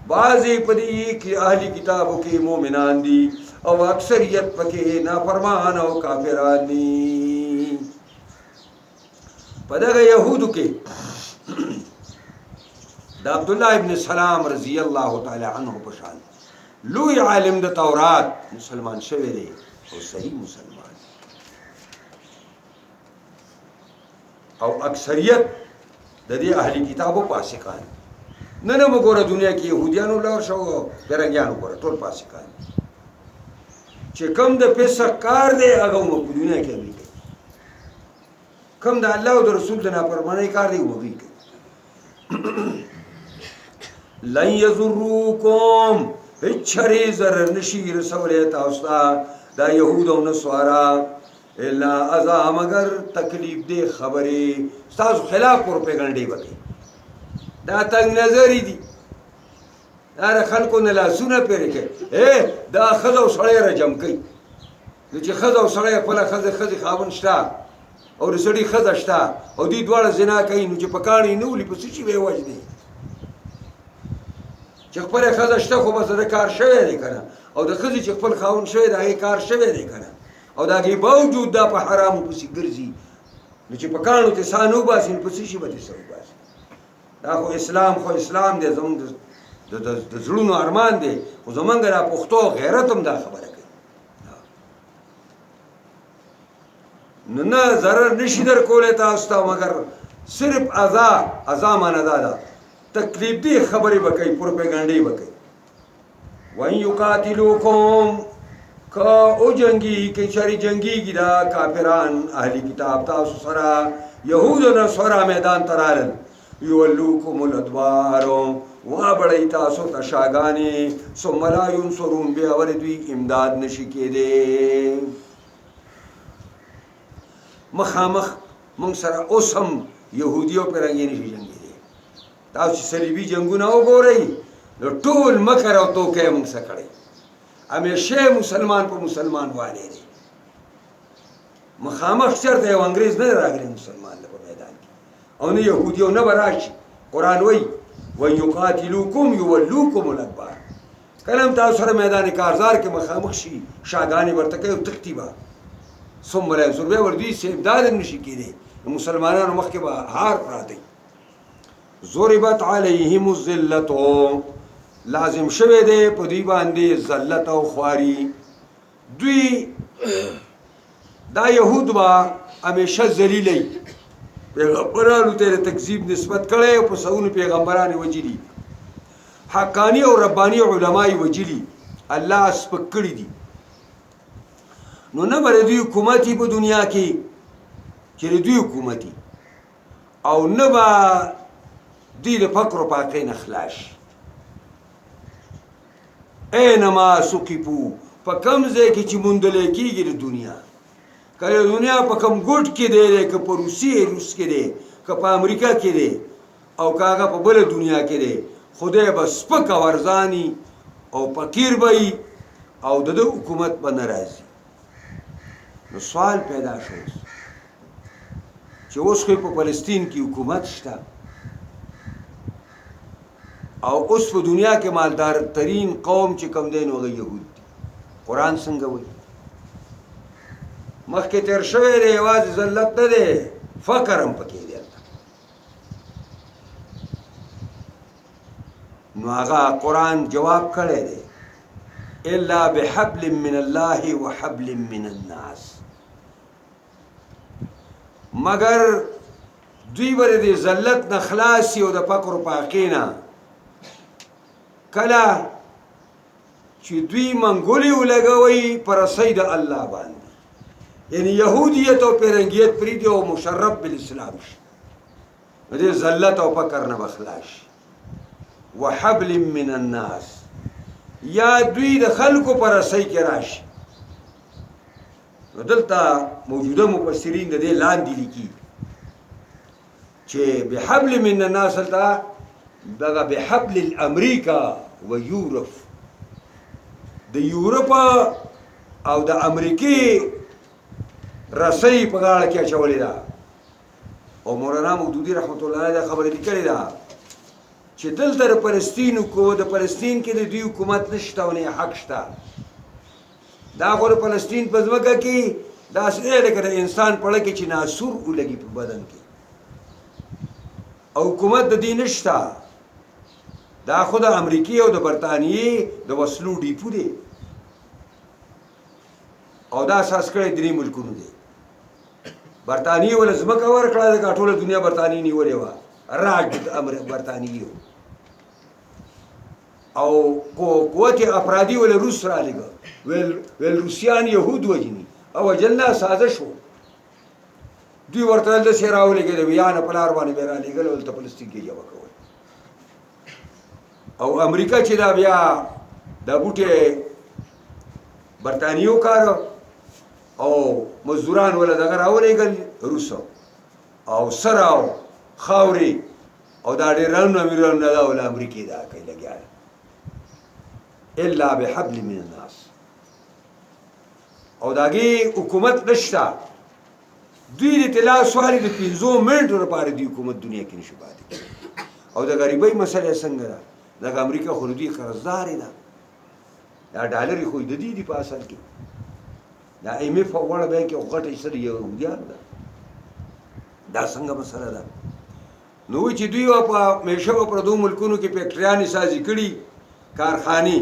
Speaker 1: بعضی پدې کې اهلی کتابو کې مؤمنان دي او اکثریت پکې نافرمان او کافران دي. په دغه یهودو کې د عبد الله ابن سلام رضی الله تعالی عنه په شان لوی عالم د تورات مسلمان شوی دی او صحیح مسلمان او اکثریت د دې اهلی کتابو فاسقان. نه وګوره دنیا کې يهوديانو لور شو فرنګيانو ګوره ټول فاسقان چې کوم د فسق کار دی هغه مو په دنیا کې کوي، کوم د الله او د رسول د نافرمانی کار دی مو کوي. لن یضروکم هیڅ ضرر نشي رسول تاسو ته دا يهود او نصارا الا اذا مگر تکلیف دی خبرې تاسو خلاف پروپاګاندا وکړي. دا تنگ نظری دي دا خلکو نه لاسونه پرې کوي دا ښځه او سړی رجم کوي نو چې ښځه او سړی خپله ښځې خاوند شته او د سړي ښځه شته او دوی دواړه زنا کوي نو چې په کاڼي نه ولي په څه شي به یې وژني چې خپله ښځه شته خو بس د کار شوی دی که نه او د ښځې چې خپل خاوند شوی د هغې کار شوی دی که نه او د هغې باوجود دا په حرامو پسې ګرځي نو چې په کاڼو تې ساه نه وباسي نو په څه شي به تې ساه وباسي. دا خو اسلام دی زمونږ د زړونو ارمان دی خو زمونږ دا پښتو غیرت هم دا خبره کوي. نو نه ضرر نشي در کولی تاسو ته مګر صرف اذا معنی دا ده تکلیف دی خبرې به کوي پروپاګانډې به کوي. وان یقاتلوکم که او جنگی که چری جنگیږي دا کافران اهلی کتاب تاسو سره یهود او نصارا میدان ته رالل یولوکم الادبار وابړی تاسو ته شاګانې ثم لا ینصرون بیا ور دوی امداد نشي کېدی. مخامخ موږ سره اوس هم یهودي او فرنګي نشي جنګېدی. تاسو چې صلیبي جنګونه وګورئ نو ټول مکر او توکې موږ سره کړی همیشه مسلمان په مسلمان والي دی. مخامخ چرته یو انګریز نه راغلی مسلمان له په میدان کې او نه یهودي او نه به راشي. قرآن وایي ویقاتلوکم یولوکم الادبار. کله هم تاسو سره میدان کارزار کې مخامخ شي شاګانې ورته کوي او تښتي به ثم لا ينصرون بیا ور دوی سه امداد هم نشي کېدی. مسلمانانو مخکې به هار پراته ضربت علیهم الذلة لازم شوه دی په دوی باندې ذلت او خواري. دوی دا یهود با همیشه ذلیلي پیغمبرانو ته تکذیب نسبت کړي او په سونو پیغمبرانو وجلي حقانی او ربانی علماي وجلي الله سپک کړي دي. نو نه بر دوی حکومتي په دنیا کې چې دوی حکومتي او نه با دوی د فقر او فاقې نه خلاص. اینما سقفو په کوم ځای کې چې موندل کېږي د دنیا کله دنیا په کوم ګوټ کې دی که په روس کې دی که په امریکا کې دی او که هغه په بله دنیا کې دی خدای به سپک او ارزاني او فقیر به وي او د ده حکومت به نه راځي. نو سوال پیدا شو چې اوس خو په فلسطین کې حکومت شته او اوس په دنیا کې مالدار ترین قوم چې کم دی نو هغه یهود دي. قرآن څنګه وایي مخکې تیر شوی دی یوازې ذلت نه دی فقر هم پکې دی. نو هغه قرآن جواب کړی دی الا بحبل من الله وحبل من الناس. مگر دوی بر دې ذلت نه خلاصي او د فقر او فاقې نه کله چې دوی منګولې ولګوي پر رسۍ د الله باندې یعنی یهودیت او فرنګیت پرېږدي او مشرف بالاسلام شي نو دې ذلت او فقر نه به خلاص شي. وحبل من الناس یا دوی د خلکو پر رسۍ کې راشي. نو دلته موجوده مفسرین د دې لاندې لیکي چې بحبل من الناس دغه بحبل الامریکا و یورپ د یورپ او د امریکې رسۍ په غاړه کې اچولې ده او مولانا مودودي رحمت الله علیه دا خبره لیکلې ده چې دلته د فلسطین کې د دوی حکومت نشته او نه حق شته دا خو د فلسطین په ځمکه کې داسې دی لکه د انسان پړه کې چې ناسور ولګي په بدن کې او حکومت د دې نشته دا خو د امریکې او د برطانیې د وسلو ډیپو دی او دا اساس کړی درې ملکونو دی برطانیې ول ځمکه ورکړه ځکه ټوله دنیا برطانیې نیولې وه راج د برطانیې او قوت افرادي ول روس رالېږه ویل روسیان یهود وجني او وجلنا سازش و دوی ورته داسې راولېږي د ویانه په لار باندې به یې رالېږل او دلته فلسطین کې جمع کول او امریکا چې دا بیا دا بوټی برطانیې وکاره او مزدوران ولا دغه راولېږل روسو او سره او خاورې او دا ډېر رنونه دا ول امریکې دا کوي لګیا الا بحبل من الناس او داګي حکومت نشته دوی د طلا سوالي د 5 منټو لپاره دی حکومت دنیا کې نشي پاتې او د غریبۍ مسله څنګه ده د امریکا خو دوی قرضدار ده دا ډالر خو د دې دی په اصل کې دا IMF وړ بانک یو غټه سره یو دیار ده دا څنګه مسله ده نو چې دوی په میشه په پردو ملکونو کې فیکټریانې سازي کړي کارخانې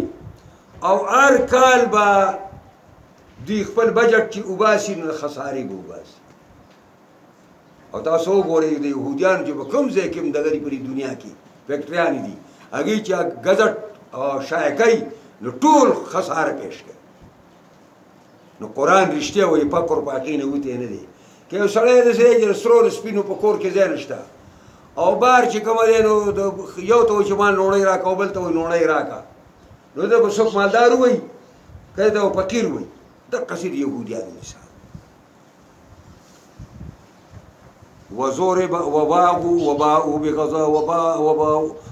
Speaker 1: او هر کال به دوی خپل بجټ چې وباسي نو خسارې به وباسي او تاسو وګورئ د یهودیانو چې په کوم ځای کې دغه په دنیا کې فیکټریانې دي هغې چې ګزټ شایع کوي نو ټول خساره پیش کوي نو قرآن رښتیا وایي فقر په هغې نه وتی نه دی که یو سړی داسې دی چې سرو سپینو په کور کې ځای نشته او بار چې کومه دی نو یو ته وایي چې ما نوړۍ راکړه او بل ته وایي نوړۍ راکړه نو ده به څوک مالدار وایي که ته فقیر وایي دقسې د یهودیانو مثال وضرب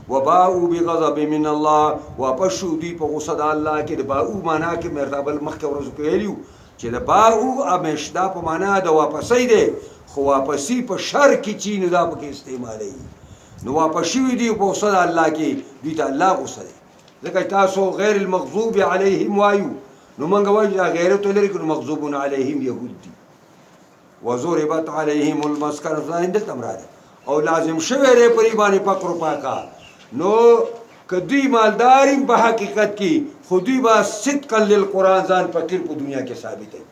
Speaker 1: وباءوا بغضب من الله واپسو دوی په غصه د الله کې د باءو معنا کې مرتبل مخکې ورځو کې ویلو چې د باءو همیشدا په معنا د واپسۍ دی خو واپسي په شر کې چې نه دا پکې استعمالوي نو واپسي دی په غصه د الله کې دوی ته الله غصه دی ځکه تاسو غیر المغضوب علیهم وایو نو موږ وایو دا غیرت لري که مغضوب علیهم یهود دي وضربت علیهم المسکنه دلته مراده او لازم شوی دی پرې باندې فقر پاکا نو که دوی مالدار په حقیقت کې خو دوی به صدقا للقرآن ځان فقیر په دنیا کې ثابتوي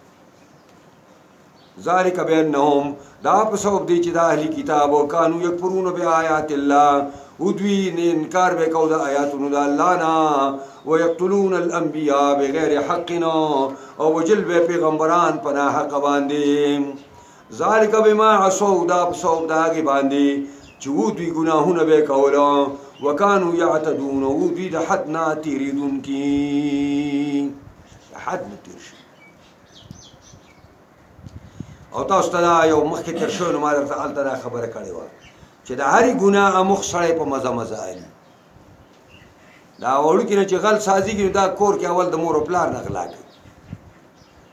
Speaker 1: ذلک بانهم دا په سبب دی چې د اهلي کتاب او کانو یکفرون بآیات الله او دوی انکار وکاو د آیاتونو د الله نه ويقتلون الانبیاء بغیر حقنا او وجل به پیغمبران په ناحق باندې ذالک بما عصوا دا په سبب د هغې باندې چې و دوی ګناهونه به یې کوله وکانو یعتدون و دوی د حد نه تېرېدونکي د حد نه تېر شي او تاسو ته دا یو مخکې تېر شوی نو ما درته هلته دا خبره کړې وه چې د هرې ګناه مخ سړی په مزه مزه علي دا وړوکي نه چې غل سازېږي نو دا کور کې اول د مور و پلار نه غلا کوي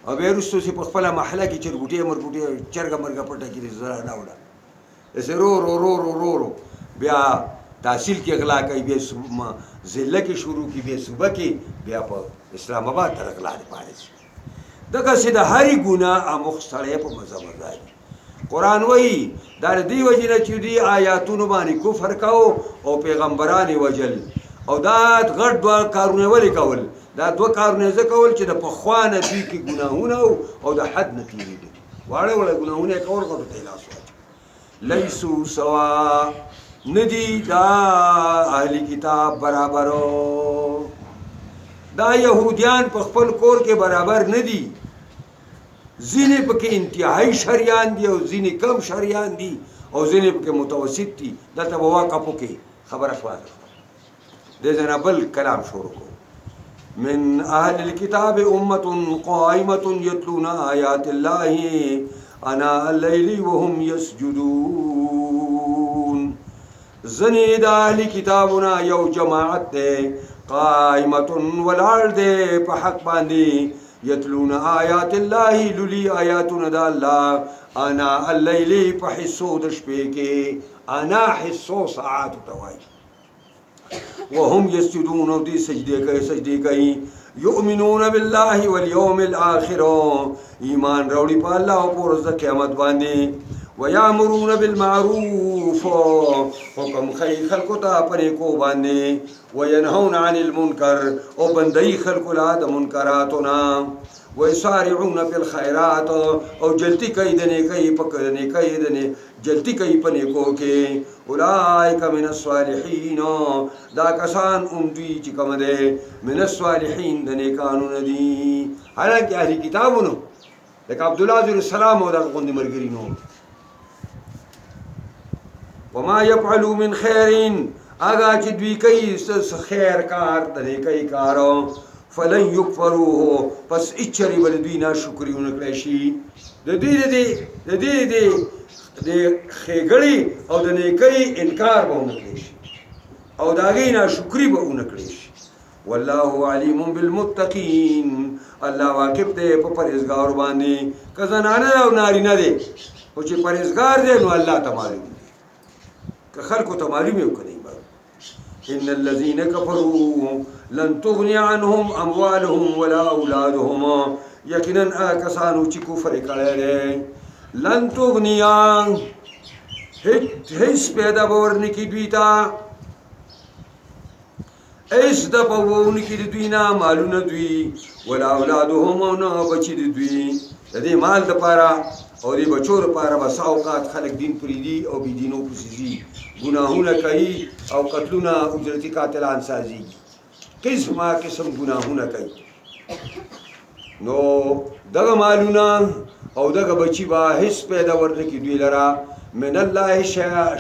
Speaker 1: او بیا وروستو چې په خپله محله کې چرګوټې مرګوټې چرګه مرګه پټه کړي زړه نه وړه داسې رو بیا تحصیل کې غلا کوي بیا ضلع کې شروع کړي بیا صوبه کې بیا په اسلام آباد ته غلا دپاره شي دغسې د هرې ګناه مخ سړی په مزه مزه وي قرآن وایي دا د دې وجې نه چې دوی آیاتونو باندې کفر کوو او پیغمبران یې وجل او دا غټ دوه کارونه ولې کول دا دوه کارونه یې ځکه کول چې د پخوا نه دوی کې ګناهونه او د حد نه تېرېدل واړه واړه ګناهونه یې کول غټو ته یې لاس واچوي لیسو سوا نه دي دا اهلي کتاب برابرو دا یهودیان په خپل کور کې برابر نه دي ځینې پکې انتهایی شریان دي او ځینې کم شریان دي او ځینې پکې متوسط دي دلته به واقفو کې خبره خلاصه دې ځای نه بل کلام شروع کړو من اهل الكتاب امة قائمة يتلون آيات الله آناء الليل وهم يسجدون ځینې د اهل کتابونه یو جماعت دی قائمتن ولاړ دې په حق باندې یتلون آیات الله للی آیاتنا د الله انا الليل په حصو د شپې کې انا حصو ساعات توای وهم يسجدون دي سجدي کوي يؤمنون بالله واليوم الاخر ایمان راوړي په الله او پر ورځ قیامت باندې ويامرون بالمعروف حکم خی خلق ته پرې کو باندې وينهون عن المنکر او بندي خلق لا د منکراتنا ويسارعون في الخيرات او جلتی کوي د نیکي پکړنې کوي د نه جلتی کوي په نیکو کې اولئک من الصالحین دا کسان دوی چې کوم ده من الصالحین د نیکانو ندي حالانکه اهلی کتابونو لکه عبد الله علیه السلام او د غوند مرګرینو وما يفعلوا من خير اگا چې دوی کوي خیر کار د نیکي کارو فلن يكفروه پس اچري بل دوی نه شکرې ونکړي شي د دې خېګړې او د نیکي انکار به ونکړي شي او د هغې نه شکرې به ونکړي شي والله علیم بالمتقین الله واقف دی په پرهیزګارو باندې که زنانه او نارینه دی خو چې پرهیزګار دی نو الله ته معلوم دی که خلکو ته معلوم یې وکړي ان الذين كفروا لن تغني عنهم اموالهم ولا اولادهم یقینا کسانو چې کفر کړي لن تغني هیڅ پیدا باور نکي دوی ته ایس د پوون کې د دوی نه مالونه دوی ولا اولادهم نو بچي د دوی د دې مال لپاره او د بچو لپاره بس اوقات خلک دین پریدي او بي دینو پسيزي ګناهونه کوي او قتلونه اجرتي قاتلان سازي قسمه قسم ګناهونه کوي نو دغه مالونه او دغه بچي با هیڅ پیدا ورنکي دوی لرا من الله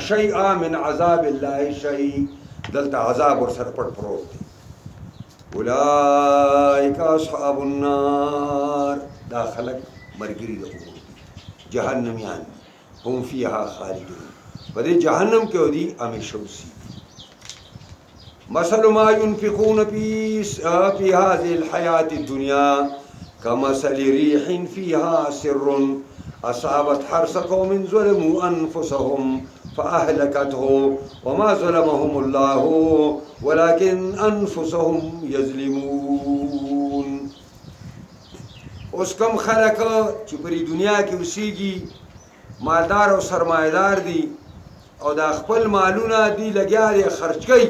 Speaker 1: شيئا من عذاب الله شيء دلته عذاب ور سره پټ پروت دی اولئک اصحاب النار دا خلق مرګري د جهنميان هم فيها خالدون په دې جهنم کې ودي همیشه وسی مثل ما ينفقون في هذه الحياة الدنيا كمثل ريح فيها سر أصابت حرث قوم ظلموا أنفسهم فأهلكته وما ظلمهم الله ولكن أنفسهم يظلمون اوس کم خلک چې په دنیا کې اوسېږي مالدار او سرمایدار دي او د خپل مالونه دی لګیا دي خرج کوي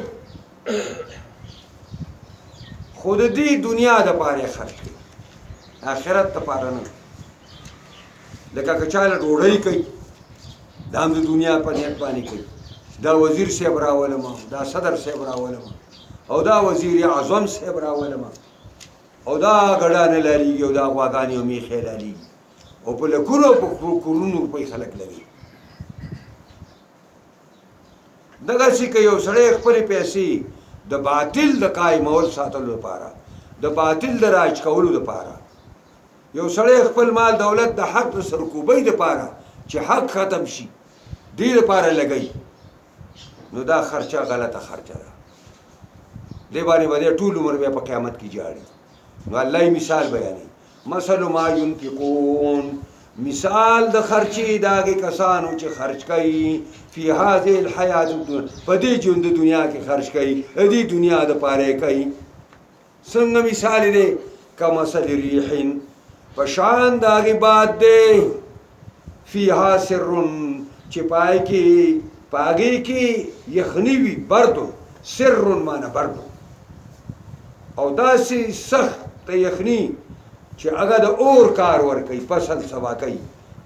Speaker 1: خود دې دنیا د پاره خرج کوي آخرت ته پاره نه لکه کچاله ډوړی کوي دا هم د دنیا په نیت باندې کوي دا وزیر صاحب راولم دا صدر صاحب راولم او دا وزیر اعظم صاحب راولم او دا غړانه لري او دا غواګانی او میخه لري او په لکونو په کورونو په خلک لري دغه شي کې یو سړی خپل پیسې د باطل د قائمول ساتلو لپاره د باطل د راج کولو لپاره یو سړی خپل مال دولت د حق سرکوبۍ لپاره چې حق ختم شي دې لپاره لګي نو دا خرچه غلطه خرچه ده دې باندې ټول عمر به په قیامت کې جاړي نو الله مثال بیانې مثل ما ينفقون مثال د خرچي داګه کسانو چې خرچ کوي په هذه الحیات په دې ژوند دنیا کې خرچ کوي دې دنیا د پاره کوي څنګه مثال دی کمثل ریح پشان داګه باد دی فيها سر چې پای کې پاګي کې یخنی وی بردو سر معنا بردو او داسې سخت یخنی چې هغه د اور کار ور کوي فصل سبا کوي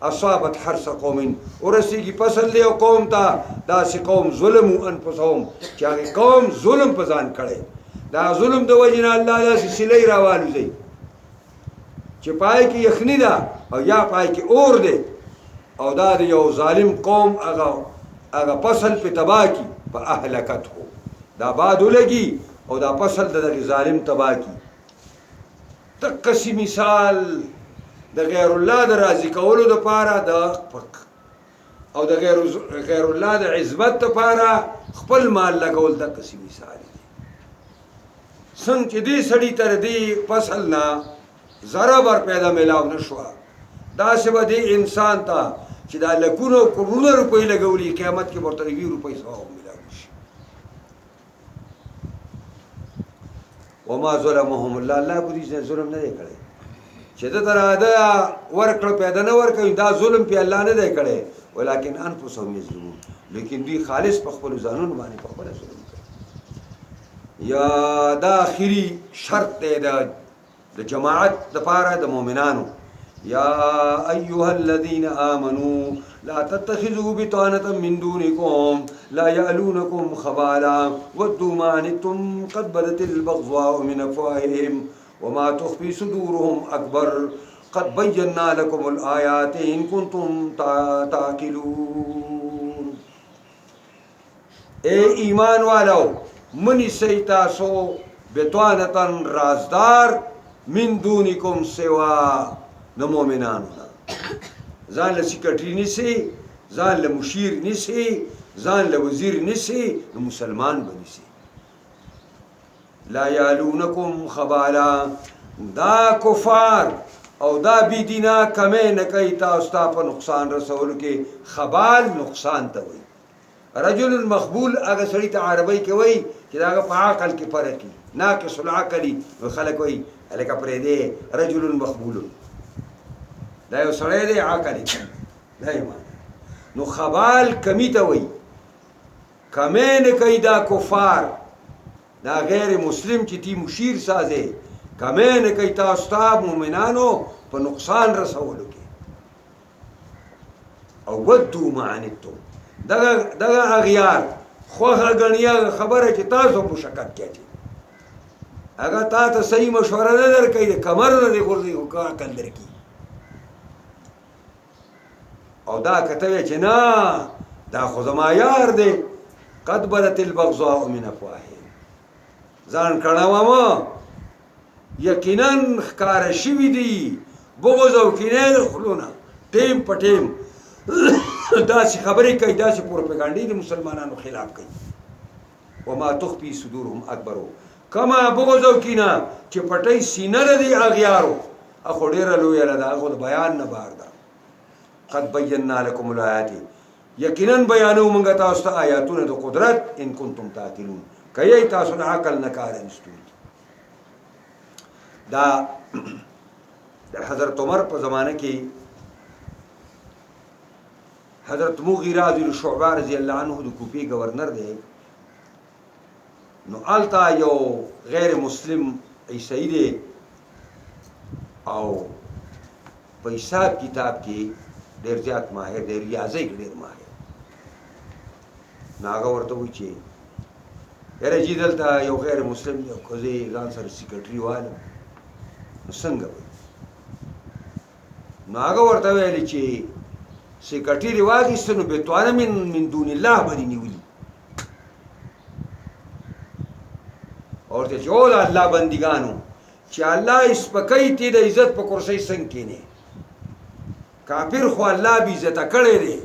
Speaker 1: اصابت حرث قوم ورسیږي فصل له قوم ته داسې قوم ظلم انفسهم چې هغه قوم ظلم په ځان کړي دا ظلم د وجنه الله داسې سلی راوالي زي چې پای کې یخنی ده او یا پای کې اور ده او دا د یو ظالم قوم هغه فصل په تباہ کی په اهلکته دا باد لګي او دا فصل د ظالم تباہ کی تکسی مثال د غیر الله د راضی کولو د پاره د او د غیر الله د عزت د پاره خپل مال لګول تکسی مثال څنګه چې دې سړي تر دې فصل نه ذره بر پیدا میلاو نه شوه داسې به دې انسان ته چې دا لکونه کروڑونه روپۍ لګولي قیامت کې به ورته 20 روپۍ ثواب میلاو شي وما ظلمهم الله الله په دې ظلم نه دی کړی چې ده ته راده ورکړه پیدا نه ورکوي دا ظلم پې الله نه دی کړی ولکن انفسهم یظلمون لیکن دوی خالص په خپلو ځانونو باندې په خپله ظلم کوي یا دا آخري شرط دی د جماعت دپاره د مؤمنانو یا ایها الذین آمنوا لا تتخذوا بطانة من دونکم لا یألونکم خبالا ودوا ما عنتم قد بدت البغضاء من افواههم وما تخفي صدورهم اکبر قد بینا لكم الآیات ان کنتم تعقلون اے ایمان والو منی سی تاسو بطانتن رازدار من دونکم سوا د مؤمنانو نه ځان له سیکرټري نیسي ځان له مشیر نیسي ځان له وزیر نیسي نو مسلمان به نیسي لا یالونکم خبالا دا کفار او دا بی دینا کمی نه کوي تاسو ته په نقصان رسولو کې خبال نقصان ته وایي رجل مقبول هغه سړي ته عربی کې وایي چې دا هغه په عقل کې فرق وي ناقص العقل نو خلک وایي هلکه پرېږدې رجل مقبول دا یو سړی دی عقل یې دا یې معنی نو خبال کمی ته وایي کمی نه کوي دا کفار دا غیر مسلم چې تی مشیر سازې کمی نه کوي تاسو ته مؤمنانو په نقصان رسولو کې او ودو ما عنتم دغه اغیار خوښه ګڼي هغه خبره چې تاسو مشکک کېږي هغه تا ته صحیح مشوره نه درکوي د کمر نه دې غورځوي خو عقل درکوي او دا کته وی چې نه دا خو زما یار دی قد بدت البغضاء من افواههم ځان کړه یقینا ښکاره شوي دي بغض او کینې د خولونه ټیم په ټیم داسې خبرې کوي داسې پروپاګانډې د مسلمانانو خلاف کوي وما تخفي صدورهم اکبر کما بغض او کینه چې پټۍ سینه نه دي اغیارو اخو ډېره لویه ده د هغو د بیان نه بار ده قد بینا لکم الآیات یقینا بیانو موږ تاسو ته آیاتونه د قدرت ان کنتم تعقلون کوي تاسو د عقل نه کار اخیستونکي دا د حضرت عمر په زمانه کې حضرت مغیرہ بن شعبہ رضی الله عنه د کوفی گورنر دی نو آلتا یو غیر مسلم عیسائی دی او په حساب کتاب کې ډېر زیات ماهر دی ریاضی کې ډېر ماهر نو هغه ورته وایي چې یاره جی دلته یو غیر مسلم دی او که زه یې ځان سره سیکرټري والم نو څنګه وایي نو هغه ورته ویلي چې سیکرټري واخیسته نو بتوانه من دون الله باندې نیولي او ورته چې او د الله بندګانو چې الله یې سپکوي تی د عزت په کرسۍ څنګه کښېنې کافر خو الله بې عزته کړی دی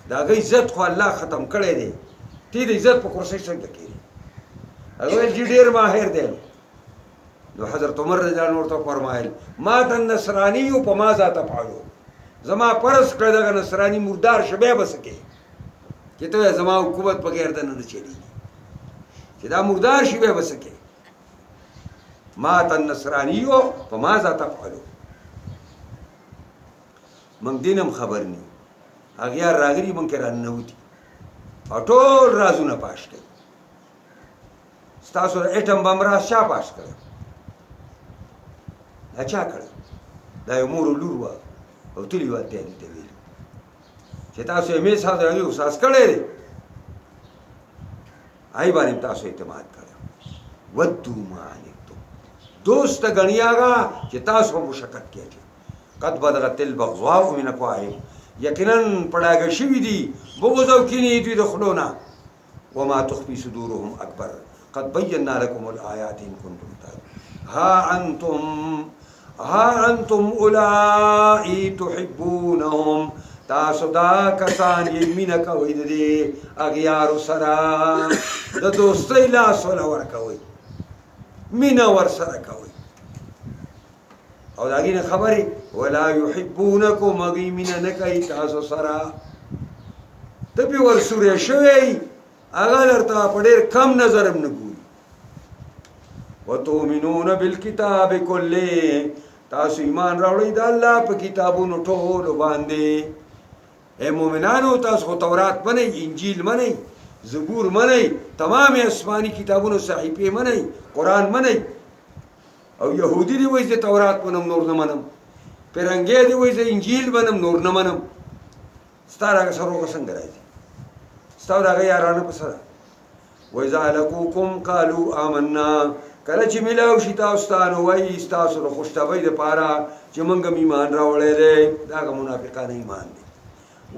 Speaker 1: د هغه عزت خو الله ختم کړی دی تی د عزت په کرسۍ څنګه کښېنې هغه ویل چې ډېر ماهر دی نو حضرت عمر رضی الله عنه ورته فرمایل ما ته نصراني په ما ذا تفعلو زما پرس کړه دغه نصراني مردار شه بیا به څه کوې چې ته زما حکومت په غیر دنه نه چلېږي چې دا مردار شي بیا به څه کوې ما ته النصرانیو په ما ذا تفعلو موږ دین هم خبر نه یو اغیار راغلي موږ کې راننوتي او ټول رازونه پاش کوي ستاسو د ایټم بم راز چا پاش کړی دا چا کړی دا یو مور و لور وه او تلي وه ته دې ته ویلي چې تاسو یې مې ساز هغې احساس کړی دی هغې باندې تاسو اعتماد کړی ودو ما عنتم دوست ته ګڼي هغه چې تاسو په مشقت کېږئ قد بدغت البغضاء من افواههم یقینا پړاګه شوي دي بغض او کینې دوی د خولو نه وما تخفي صدورهم اکبر قد بینا لكم الآیات ان کنتم تعلمون ها انتم اولائی تحبونهم تاسو دا کسان یې مینه کوئ د دې اغیارو سره د دوستۍ لاس وله ورکوئ مینه ورسره کوئ او د هغې نه خبرې ولا یحبونکم هغوی مینه نه کوي تاسو سره ته پې ورسوری شوی هغه درته په ډېر کم نظر هم نه ګوري وتؤمنون بالکتاب کله تاسو ایمان راوړئ د الله په کتابونو ټولو باندې اے مومنانو تاسو خو تورات منئ انجیل منئ زبور منئ تمام آسماني کتابونو صحیفې منئ قرآن منئ او یهودی دی وایي زه تورات منم نور نه منم پیرنګی دی وایي زه انجیل منم نور نه منم ستا د هغه سروغه څنګه راځي ستا د هغه یارانه په سره وإذا لقوکم قالوا آمنا کله چې میلاو شي تاسو ته نو وایي ستاسو د خوشطبۍ دپاره چې موږ هم ایمان راوړی دی دا هغه منافقانه ایمان دی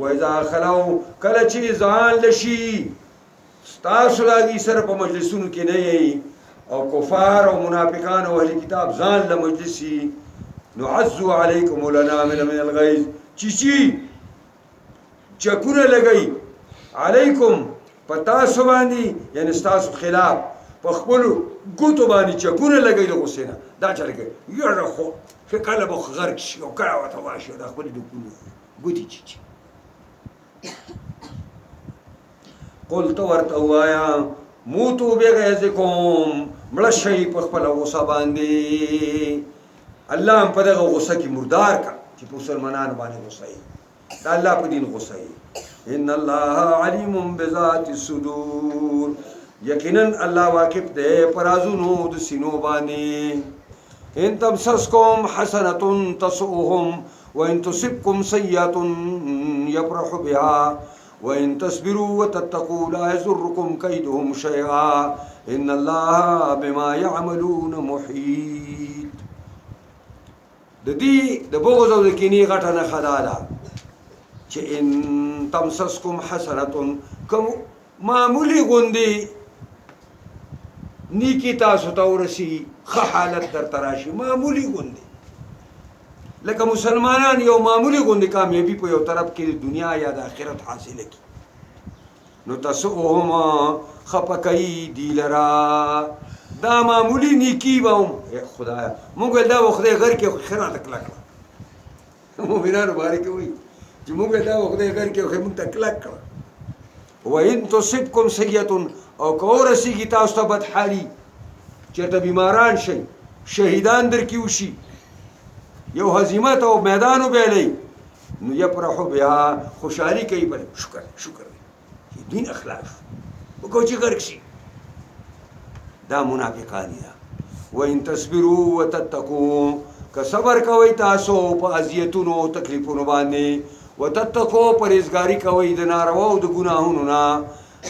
Speaker 1: وإذا خلو کله چې ځان لشي ستاسو د هغې سره په مجلسونو کې نه یئ او کفار او منافقان او اهل کتاب ځان له مجلسي نعزو علیکم الانامل من الغیظ چیچی چکونه لګئ علیکم په تاسو باندې یعنې ستاسو خلاف په خپلو ګوتو باندې چکونه لګئ د غصې نه دا چا لګئ یاره خو چې کله به غرق شي او کله ورته واشي دا خپلې ډکونه ګوتې چیچي قل ته ورته ووایه موتو بغیظکم مړه شئ په خپله غصه باندې الله هم په دغه غصه کې مردار کا چې په مسلمانانو باندې غصه یي دا الله په دین غصه یي ان الله علیم بذات الصدور یقینا الله واقف دی په رازونو د سینو باندې ان تمسسکم حسنة تسؤهم وان تصبکم سیئة یفرحوا بها وإن تصبروا وتتقوا لا يضركم كيدهم شيئا إن الله بما يعملون محيط د دې د بغض او د کینې غټه نښه دا ده چې ان تمسسکم حسنة کوم معمولي غوندې نیکي تاسو ته ورسي ښه حالت درته راشي معمولي غوندې لکه مسلمانان یو معمولی غوندې کامیابي په یو طرف کې د دنیا یا د آخرت حاصله کړي نو تسؤهم خفه کوي دی لرا دا معمولی نیکي به هم خدایه موږ ویل دا به خدای غر کې ښه راته کلک کړه مؤمنانو باره کې وایي چې موږ ویل دا به خدای غر کې ښه موږ ته کلک کړه وإن تصبکم سیئة او که ورسېږي تاسو ته بدحالي چېرته بیماران شئ شهیدان در کې وشي یو هزیمت او میدان وبیلی نو یفرحوا بها خوشحالي کوي بل شکر دی دین اخلاص وکړو چې غرق شي دا منافقاني ده وإن تصبروا وتتقوا که صبر کوئ تاسو په اذیتونو او تکلیفونو باندې وتتقوا پرهیزګاري کوئ د ناروا او د ګناهونو نه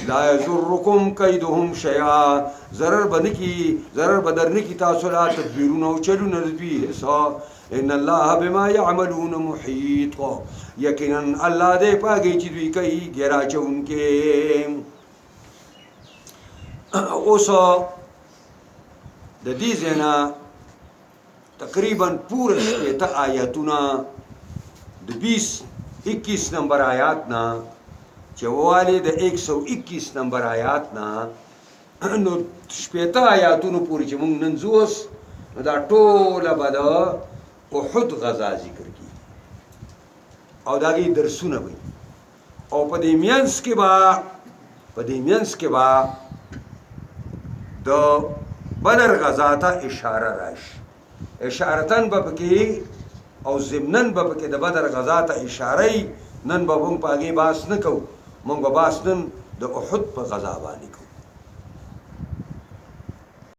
Speaker 1: لا یضرکم کیدهم شیئا ضرر به در نه کي تاسو لا تدبیرونه او چلونه د دوی حساب ان الله بما يعملون محيط یقینا الله دې پاګي چې دوی کوي ګیرا چونکې اوس د دې ځنا تقریبا پوره شپږ آیاتونه د 21 نمبر آیات نه چواله د 121 نمبر آیات نه نو شپږ آیاتونو پورې چې موږ نن زوس دا ټوله به احد غزا ذکر کی او داغي درسونه وي او په دې مینس کې با د بدر غزا ته اشاره راشي اشارتن به پکې او ضمنن به پکې د بدر غزا ته اشاره نن به موږ په هغې باس نه کوو موږ به باس نن د احد په غزا باندې کوو